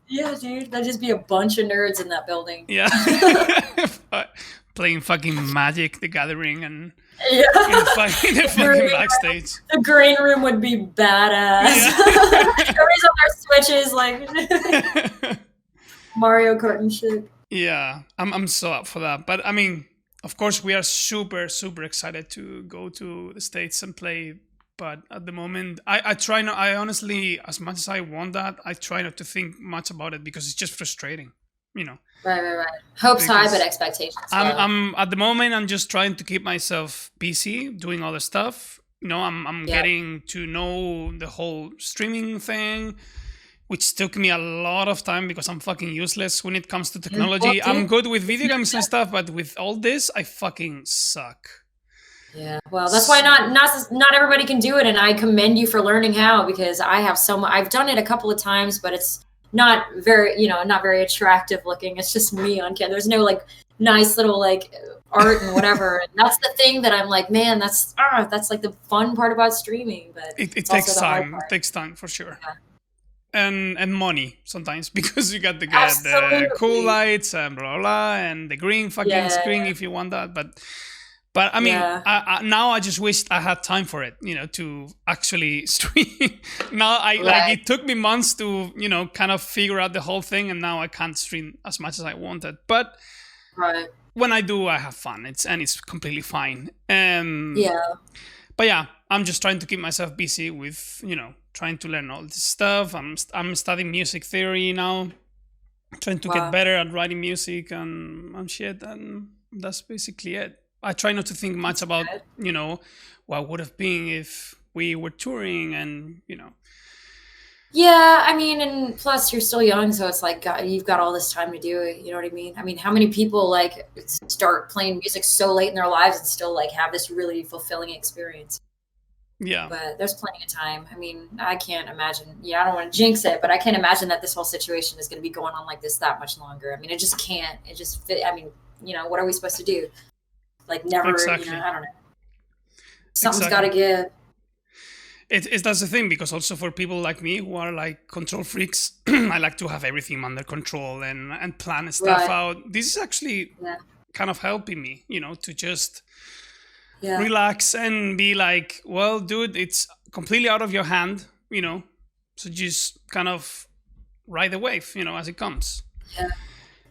Yeah, dude, that'd just be a bunch of nerds in that building. Yeah. Playing fucking Magic the Gathering and in the fucking backstage. The green room would be badass. Yeah. Everybody's on their Switches, like Mario Kart and shit. Yeah, I'm so up for that. But I mean, of course, we are super excited to go to the States and play But at the moment, I try not. I honestly, as much as I want that, I try not to think much about it because it's just frustrating, you know. Right. Hopes high, Because but expectations low. I'm at the moment. I'm just trying to keep myself busy doing other stuff. You know, I'm getting to know the whole streaming thing, which took me a lot of time because I'm fucking useless when it comes to technology. I'm good with video games and stuff, but with all this, I fucking suck. Yeah, well, that's why not everybody can do it, and I commend you for learning how, because I have I've done it a couple of times, but it's not very, not very attractive looking. It's just me on camera. There's no like nice little like art and whatever. And that's the thing that I'm like, man, that's like the fun part about streaming. But it takes time. It takes time for sure. Yeah. And money sometimes because you got to get the cool lights and blah blah, blah and the green fucking screen if you want that. But I mean, now I just wished I had time for it, to actually stream. Now like it took me months to, kind of figure out the whole thing, and now I can't stream as much as I wanted. But when I do, I have fun. It's completely fine. But yeah, I'm just trying to keep myself busy with, trying to learn all this stuff. I'm studying music theory now, trying to get better at writing music and shit, and that's basically it. I try not to think much about, what would have been if we were touring and, Yeah, I mean, and plus you're still young, so it's like you've got all this time to do it. You know what I mean? I mean, how many people like start playing music so late in their lives and still like have this really fulfilling experience? Yeah. But there's plenty of time. I mean, I can't imagine. Yeah, I don't want to jinx it, but I can't imagine that this whole situation is going to be going on like this that much longer. I mean, it just can't. It just, I mean, what are we supposed to do? Like never, exactly. I don't know. Something's got to give. That's the thing, because also for people like me who are like control freaks, I like to have everything under control and plan stuff out. This is actually kind of helping me, to just relax and be like, well, dude, it's completely out of your hand, so just kind of ride the wave, as it comes.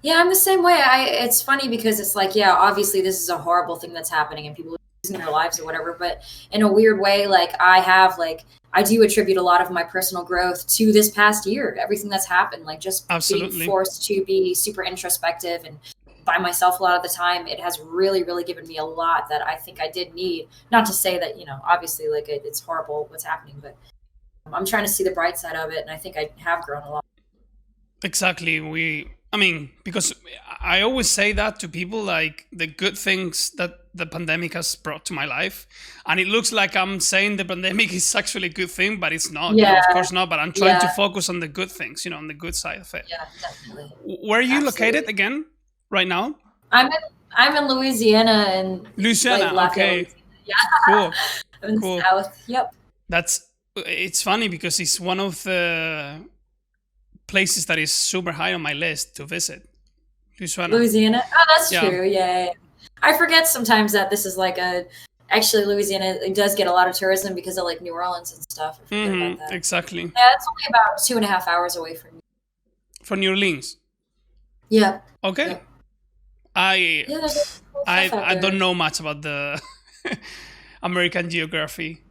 Yeah, I'm the same way. It's funny because it's like, obviously this is a horrible thing that's happening and people are losing their lives or whatever, but in a weird way, like I do attribute a lot of my personal growth to this past year, everything that's happened, like just being forced to be super introspective and by myself a lot of the time. It has really, really given me a lot that I think I did need. Not to say that, obviously like it's horrible what's happening, but I'm trying to see the bright side of it. And I think I have grown a lot. Exactly. Because I always say that to people, like the good things that the pandemic has brought to my life. And it looks like I'm saying the pandemic is actually a good thing, but it's not. Yeah. Of course not. But I'm trying to focus on the good things, on the good side of it. Yeah, definitely. Where are you located again right now? I'm in Louisiana and Louisiana. Like, okay. Yeah. Cool. I'm in the South. Yep. It's funny because it's one of the places that is super high on my list to visit. Louisiana. Oh, that's true. Yeah. I forget sometimes that this is like actually Louisiana, it does get a lot of tourism because of like New Orleans and stuff. I forget about that. Exactly. Yeah, it's only about 2.5 hours away from me. From New Orleans? Yeah. Okay. Yeah. I don't know much about the American geography.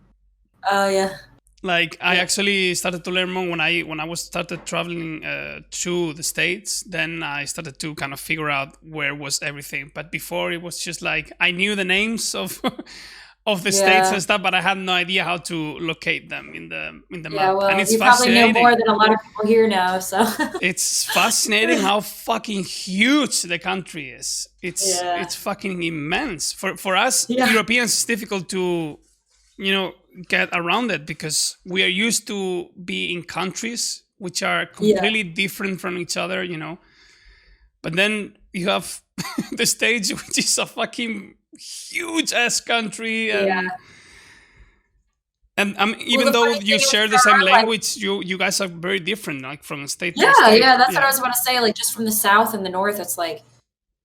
Oh, yeah. Like I actually started to learn more when I was started traveling to the States. Then I started to kind of figure out where was everything. But before it was just like I knew the names of the states and stuff, but I had no idea how to locate them in the map. Well, and it's you fascinating. Probably know more than a lot of people here now. So it's fascinating how fucking huge the country is. It's fucking immense. For us Europeans, it's difficult to get around it because we are used to be in countries which are completely different from each other, but then you have the States, which is a fucking huge ass country, and even though you share the same language, you guys are very different, like from state to state. That's what I was about to say. Like just from the South and the North, it's like,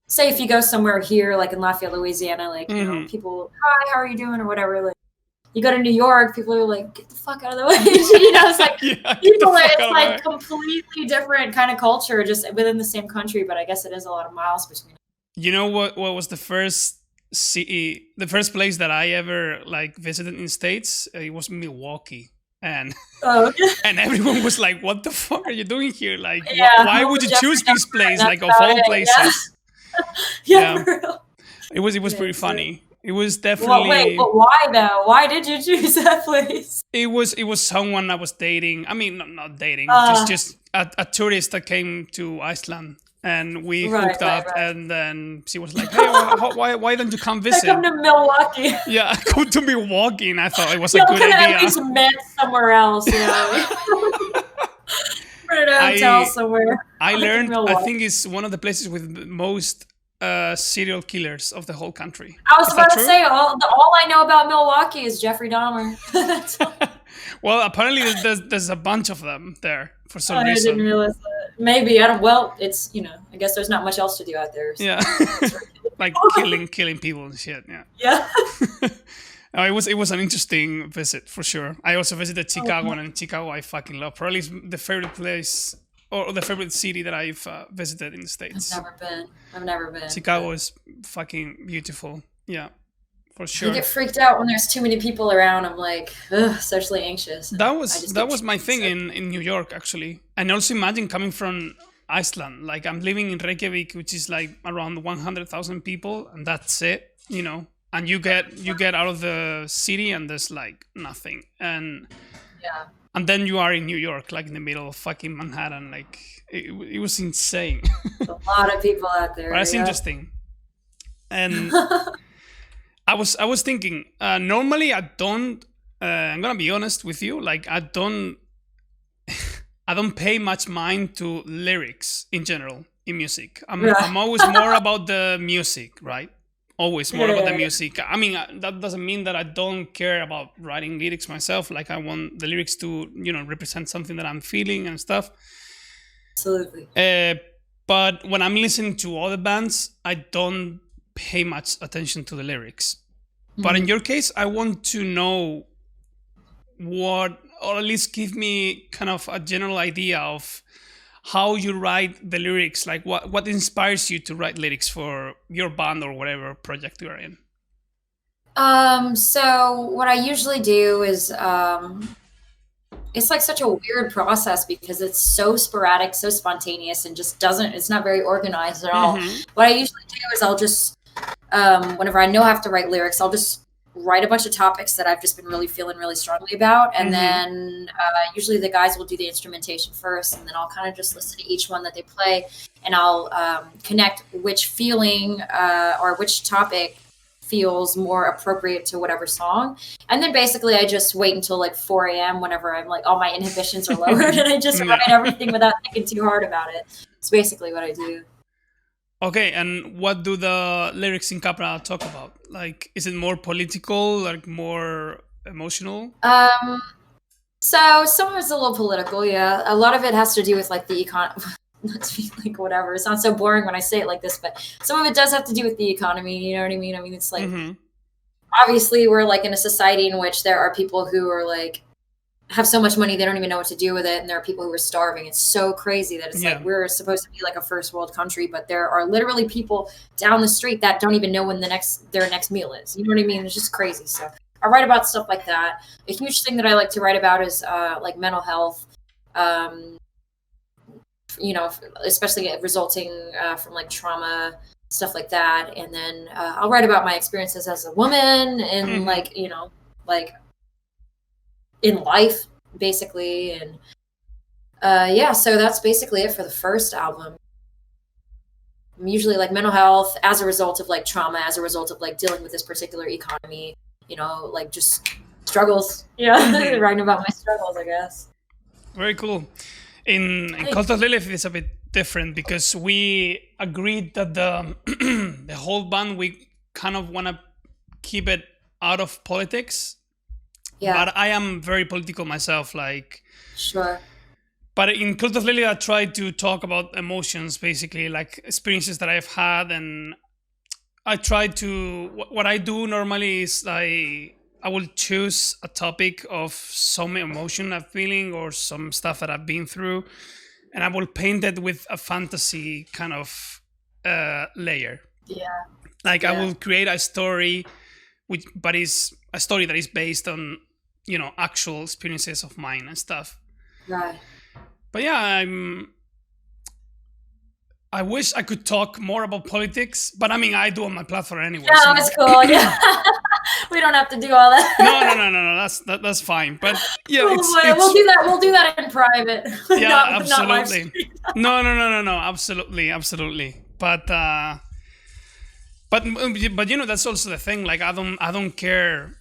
say if you go somewhere here, like in Lafayette, Louisiana, like people, hi, how are you doing, or whatever, like. You go to New York, people are like, get the fuck out of the way. It's like, it's like completely different kind of culture just within the same country, but I guess it is a lot of miles between. You know what was the first the first place that I ever like visited in States, it was Milwaukee. And Okay. and everyone was like, "What the fuck are you doing here? Like, Yeah, why would you Jeffrey choose this place? that's Like, of about all it, places." Yeah, Yeah. for real. It was Yeah, pretty so- funny. It was Well, definitely wait, but why though? Why did you choose that place? it was someone I was dating. I mean, not dating, Ah. just a tourist that came to Iceland, and we Right, hooked up. right. And then she was like, "Hey, why don't you come I visit?" come to Milwaukee. Yeah, come to Milwaukee, and I thought it was a Y'all good could have idea. at least met somewhere else, you know. Put a hotel somewhere. I Like learned. I Milwaukee. think it's one of the places with the most serial killers of the whole country. I was Is about that to true? say all I know about Milwaukee is Jeffrey Dahmer. That's all. Well, apparently there's a bunch of them there for some I reason. didn't realize that. Maybe I don't. Well, it's I guess there's not much else to do out there. So. Yeah, like killing people and shit. Yeah. Yeah. No, it was an interesting visit for sure. I also visited Chicago, and in Chicago I fucking love. Probably it's the favorite place or the favorite city that I've visited in the States. I've never been. Chicago is fucking beautiful. Yeah, for I sure. get freaked out when there's too many people around. I'm like, socially anxious. That was my thing in New York actually. And also imagine coming from Iceland. Like I'm living in Reykjavik, which is like around 100,000 people, and that's it. And you get out of the city and there's like nothing. And Yeah. and then you are in New York, like in the middle of fucking Manhattan. Like it was insane. There's a lot of people out there. But that's yeah. interesting. And I was thinking, normally I don't. I'm gonna be honest with you. Like I don't pay much mind to lyrics in general in music. I'm always more about the music, right? Always more about the music. I mean, that doesn't mean that I don't care about writing lyrics myself. Like I want the lyrics to, represent something that I'm feeling and stuff. Absolutely. But when I'm listening to other bands, I don't pay much attention to the lyrics. Mm-hmm. But in your case, I want to know or at least give me kind of a general idea of how you write the lyrics, like what inspires you to write lyrics for your band or whatever project you're in. So what I usually do is it's like such a weird process because it's so sporadic, so spontaneous, and just it's not very organized at all. Mm-hmm. What I usually do is I'll just whenever I know I have to write lyrics, I'll just write a bunch of topics that I've just been really feeling really strongly about. And then usually the guys will do the instrumentation first, and then I'll kind of just listen to each one that they play, and I'll connect which feeling or which topic feels more appropriate to whatever song. And then basically I just wait until like 4 a.m. whenever I'm like all my inhibitions are lowered and I just write everything without thinking too hard about it. It's basically what I do. Okay, and what do the lyrics in Capra talk about? Like, is it more political, like more emotional? So some of it's a little political, yeah. A lot of it has to do with like the not to be like whatever. It sounds so boring when I say it like this, but some of it does have to do with the economy. You know what I mean? I mean, it's like obviously we're like in a society in which there are people who are like have so much money they don't even know what to do with it, and there are people who are starving. It's so crazy that it's like we're supposed to be like a first world country, but there are literally people down the street that don't even know when their next meal is. You know what I mean? It's just crazy. So I write about stuff like that. A huge thing that I like to write about is like mental health. Especially resulting from like trauma, stuff like that. And then I'll write about my experiences as a woman and like in life, basically. And so that's basically it for the first album. I'm usually like mental health as a result of like trauma, as a result of like dealing with this particular economy, like just struggles. Yeah, writing about my struggles, I guess. Very cool. In Cult of Lilith, it's a bit different because we agreed that the whole band, we kind of want to keep it out of politics. Yeah. But I am very political myself, like. Sure. But in Cult of Lilith, I try to talk about emotions, basically, like experiences that I've had, and I try to. What I do normally is I will choose a topic of some emotion I'm feeling or some stuff that I've been through, and I will paint it with a fantasy kind of layer. Yeah. Like I will create a story, but is a story that is based on, you know, actual experiences of mine and stuff. Right. But yeah, I wish I could talk more about politics, but I mean, I do on my platform anyway. Oh, that's cool. Yeah. We don't have to do all that. No. That's fine. But yeah, we'll do that. We'll do that in private. Yeah, absolutely. No. Absolutely. But you know, that's also the thing. Like, I don't care.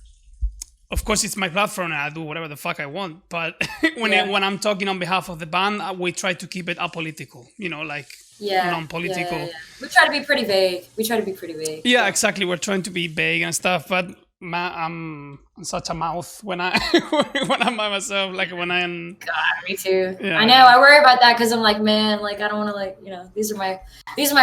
Of course, it's my platform and I do whatever the fuck I want. But when I'm talking on behalf of the band, we try to keep it apolitical. You know, like non-political. Yeah. We try to be pretty vague. Yeah, exactly. We're trying to be vague and stuff, but I'm such a mouth when when I'm by myself. Like when I am. God, me too. Yeah. I know. I worry about that because I'm like, man, like I don't want to, like, you know, these are my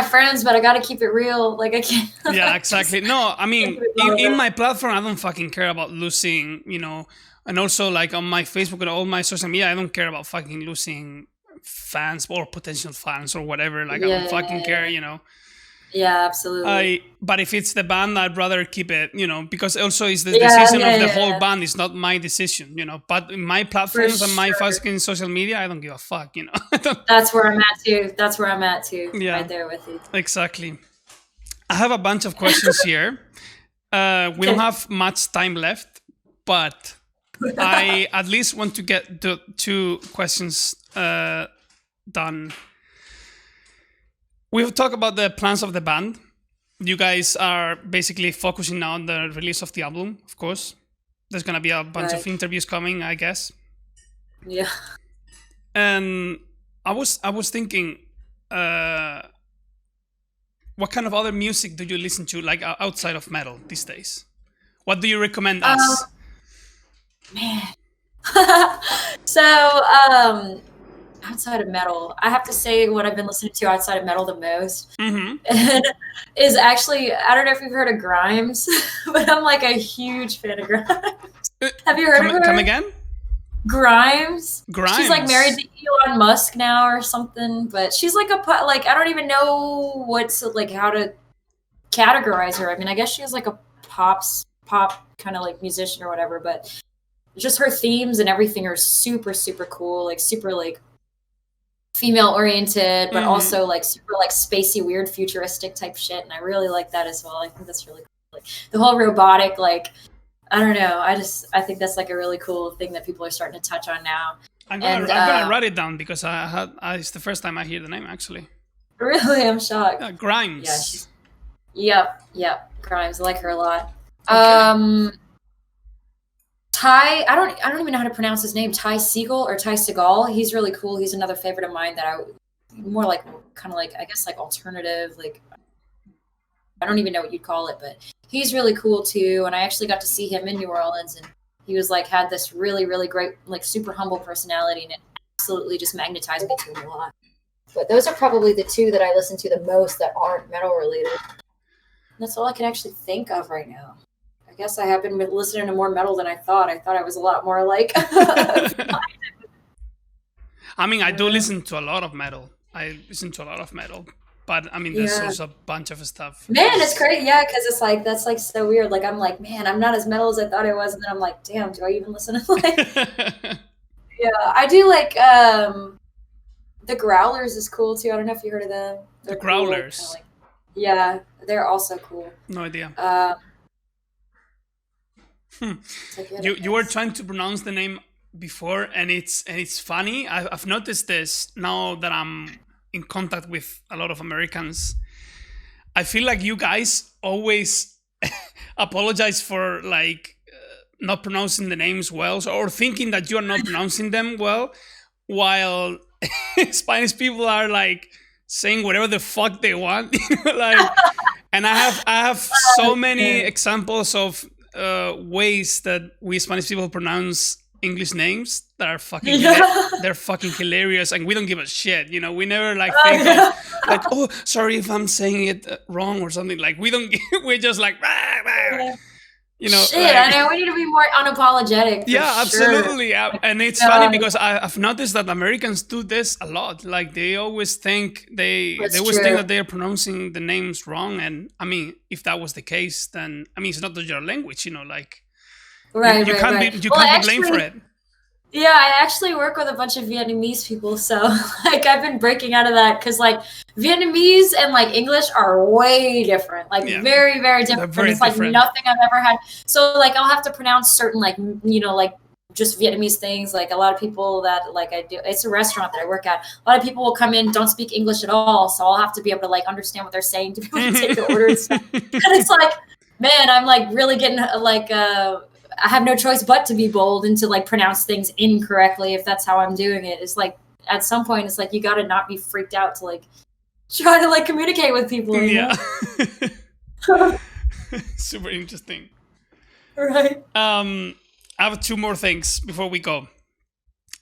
friends, but I got to keep it real. Like I can't. Yeah, exactly. No, I mean, in my platform, I don't fucking care about losing, you know, and also like on my Facebook and all my social media, I don't care about fucking losing fans or potential fans or whatever. Like I don't fucking care, you know. Yeah, absolutely. But if it's the band, I'd rather keep it, you know, because also it's the decision of the whole band. It's not my decision, you know. But in my platforms and my fucking social media, I don't give a fuck, you know. That's where I'm at too. Yeah, right there with you. Exactly. I have a bunch of questions here. We don't have much time left, but I at least want to get the 2 questions done. We've talked about the plans of the band. You guys are basically focusing now on the release of the album, of course. There's going to be a bunch of interviews coming, I guess. Yeah. And I was thinking, what kind of other music do you listen to, like outside of metal these days? What do you recommend us? Man. So, outside of metal, I have to say what I've been listening to outside of metal the most is actually, I don't know if you've heard of Grimes, but I'm like a huge fan of Grimes. Have you heard of her? Come again? Grimes. She's like married to Elon Musk now or something, but she's like I don't even know what's like how to categorize her. I mean, I guess she is like a pop kind of like musician or whatever, but just her themes and everything are super, super cool, like super like female oriented, but also like super like spacey, weird, futuristic type shit, and I really like that as well. I think that's really cool. Like the whole robotic, like I don't know, I think that's like a really cool thing that people are starting to touch on now. I'm gonna write it down because it's the first time I hear the name actually. Really, I'm shocked. Grimes. Yeah, yep, Grimes. I like her a lot. Okay. Ty, I don't even know how to pronounce his name. Ty Segall. He's really cool. He's another favorite of mine that more like kind of like, I guess like alternative, like I don't even know what you'd call it, but he's really cool too. And I actually got to see him in New Orleans, and he was like had this really, really great, like super humble personality, and it absolutely just magnetized me to him a lot. But those are probably the 2 that I listen to the most that aren't metal related. And that's all I can actually think of right now. I guess I have been listening to more metal than I thought. I thought I was a lot more like. I mean, I do listen to a lot of metal. But I mean, there's also a bunch of stuff. Man, it's crazy, yeah, because it's like that's like so weird. Like I'm like, man, I'm not as metal as I thought I was, and then I'm like, damn, do I even listen to like? Yeah, I do like the Growlers is cool too. I don't know if you heard of them. The Growlers. Cool, like, yeah, they're also cool. No idea. Like, you were trying to pronounce the name before, and it's funny. I've noticed this now that I'm in contact with a lot of Americans. I feel like you guys always apologize for like not pronouncing the names well, or thinking that you are not pronouncing them well, while Spanish people are like saying whatever the fuck they want. Like, and I have so many examples of ways that we Spanish people pronounce English names that are fucking they're fucking hilarious, and we don't give a shit, you know. We never like think of like, oh, sorry if I'm saying it wrong or something. Like we don't we're just like rah, rah. You know, Shit, I know we need to be more unapologetic. For yeah, sure. absolutely. And it's funny because I've noticed that Americans do this a lot. Like they always think they always think that they are pronouncing the names wrong. And I mean, if that was the case, then I mean, it's not your language. You know, like you can't be blamed for it. Yeah, I actually work with a bunch of Vietnamese people, so like I've been breaking out of that because like Vietnamese and like English are way different, like very, very different. It's like nothing I've ever had. So like I'll have to pronounce certain like like just Vietnamese things. Like a lot of people that like I do, it's a restaurant that I work at. A lot of people will come in, don't speak English at all, so I'll have to be able to like understand what they're saying to be able to take the orders. And it's like, man, I'm like really getting like I have no choice but to be bold and to like pronounce things incorrectly if that's how I'm doing it. It's like at some point it's like you got to not be freaked out to like try to like communicate with people. Yeah. Super interesting. Right. I have two more things before we go.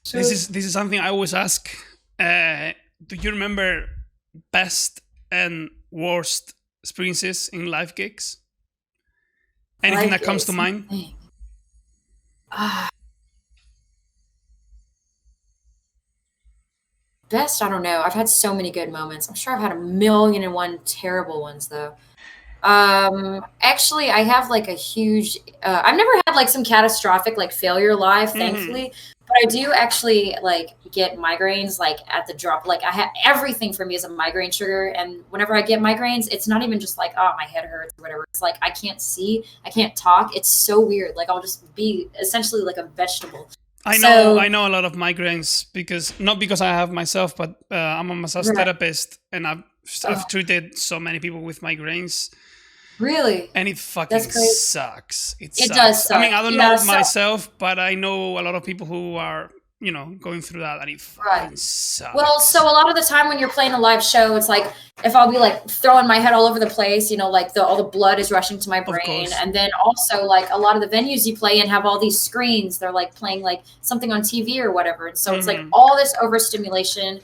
Sure. This is something I always ask. Do you remember best and worst experiences in live gigs? Anything that comes to mind? Best, I don't know. I've had so many good moments. I'm sure I've had 1,000,001 terrible ones though. Actually, I have like a huge. I've never had like some catastrophic like failure live, thankfully. But I do actually like get migraines like at the drop. Like I have everything for me is a migraine trigger, and whenever I get migraines, it's not even just like my head hurts or whatever. It's like I can't see, I can't talk. It's so weird. Like I'll just be essentially like a vegetable. I know a lot of migraines not because I have myself, but I'm a massage therapist, and I've treated so many people with migraines. Really? And it fucking sucks. It does suck. I mean, I don't know myself, but I know a lot of people who are, going through that, and it fucking sucks. Well, so a lot of the time when you're playing a live show, it's like if I'll be like throwing my head all over the place, like all the blood is rushing to my brain. And then also like a lot of the venues you play in have all these screens. They're like playing like something on TV or whatever. And so it's like all this overstimulation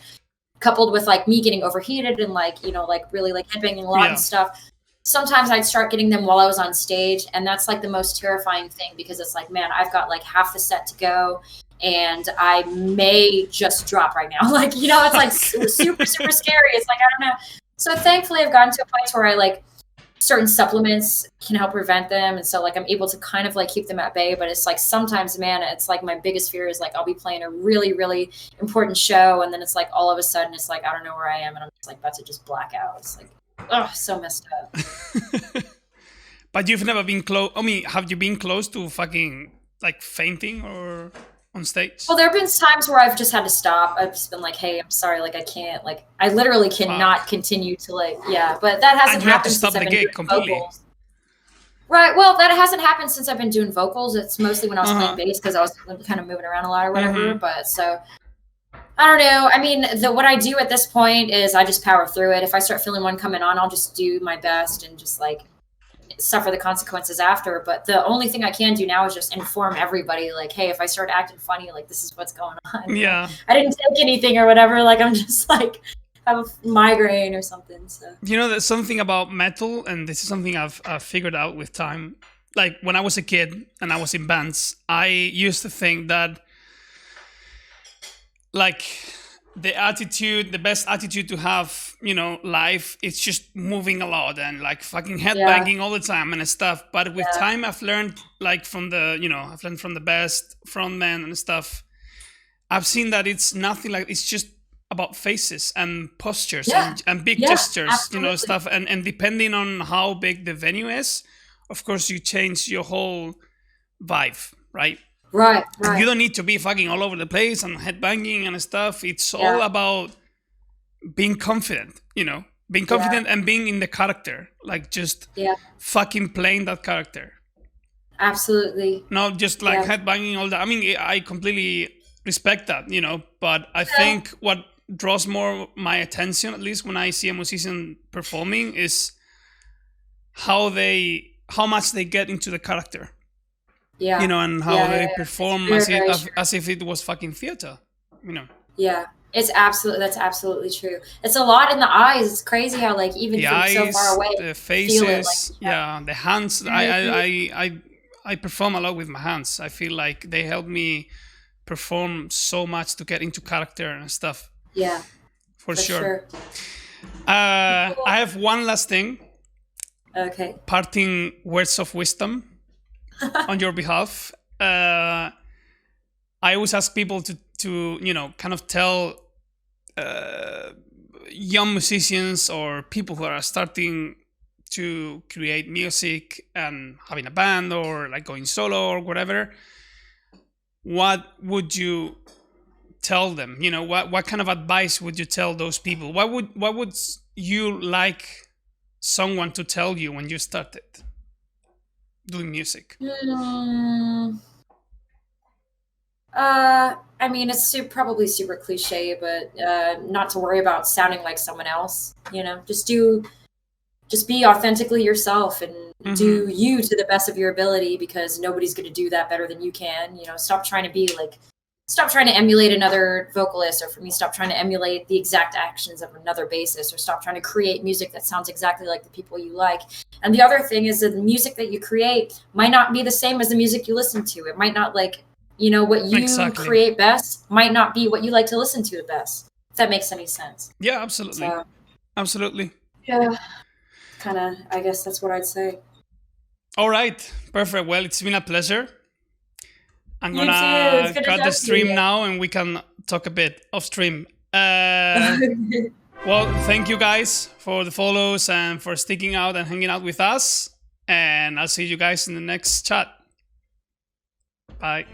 coupled with like me getting overheated and like, like really like headbanging a lot and stuff. Sometimes I'd start getting them while I was on stage, and that's like the most terrifying thing because it's like, man, I've got like half the set to go and I may just drop right now. Like, it's like super, super scary. It's like, I don't know. So thankfully I've gotten to a point where I like certain supplements can help prevent them. And so like, I'm able to kind of like keep them at bay, but it's like, sometimes, man, it's like my biggest fear is like, I'll be playing a really, really important show. And then it's like, all of a sudden it's like, I don't know where I am. And I'm just like about to just black out. It's like, oh, so messed up. But you've never been close. I mean, have you been close to fucking like fainting or on stage? Well, there have been times where I've just had to stop. I've just been like, hey, I'm sorry. Like, I can't, like, I literally cannot continue to like, but that hasn't happened since I've been doing vocals. Right. Well, that hasn't happened since I've been doing vocals. It's mostly when I was playing bass because I was kind of moving around a lot or whatever. But so I don't know. I mean, what I do at this point is I just power through it. If I start feeling one coming on, I'll just do my best and just like suffer the consequences after. But the only thing I can do now is just inform everybody like, hey, if I start acting funny, like this is what's going on. Yeah. I didn't take anything or whatever. Like I'm just like have a migraine or something. So there's something about metal, and this is something I've figured out with time. Like when I was a kid and I was in bands, I used to think that like the best attitude to have, live, it's just moving a lot and like fucking headbanging all the time and stuff. But with time, I've learned like from the best frontmen and stuff. I've seen that it's nothing like, it's just about faces and postures and big gestures, absolutely. Stuff. And depending on how big the venue is, of course, you change your whole vibe, right? Right. You don't need to be fucking all over the place and headbanging and stuff. It's all about being confident, being confident and being in the character, like just fucking playing that character. Absolutely. Not just like headbanging all that. I mean, I completely respect that, but I think what draws more my attention, at least when I see a musician performing, is how much they get into the character. Yeah. And how they perform as if it was fucking theater, Yeah, that's absolutely true. It's a lot in the eyes. It's crazy how like even the from eyes, so far away, the faces, feel it, like, the hands. I perform a lot with my hands. I feel like they help me perform so much to get into character and stuff. Yeah, for sure. I have one last thing. Okay. Parting words of wisdom on your behalf. I always ask people to kind of tell young musicians or people who are starting to create music and having a band or like going solo or whatever. What would you tell them? What kind of advice would you tell those people? What would you like someone to tell you when you started doing music? I mean, it's probably super cliche, but not to worry about sounding like someone else. Just be authentically yourself and do you to the best of your ability, because nobody's going to do that better than you can. Stop trying to emulate another vocalist, or for me, stop trying to emulate the exact actions of another bassist, or stop trying to create music that sounds exactly like the people you like. And the other thing is that the music that you create might not be the same as the music you listen to. It might not what you create best might not be what you like to listen to the best. If that makes any sense. Yeah, absolutely. Absolutely. Yeah. Kind of, I guess that's what I'd say. All right. Perfect. Well, it's been a pleasure. I'm going to cut the stream now and we can talk a bit off stream. Well, thank you guys for the follows and for sticking out and hanging out with us. And I'll see you guys in the next chat. Bye.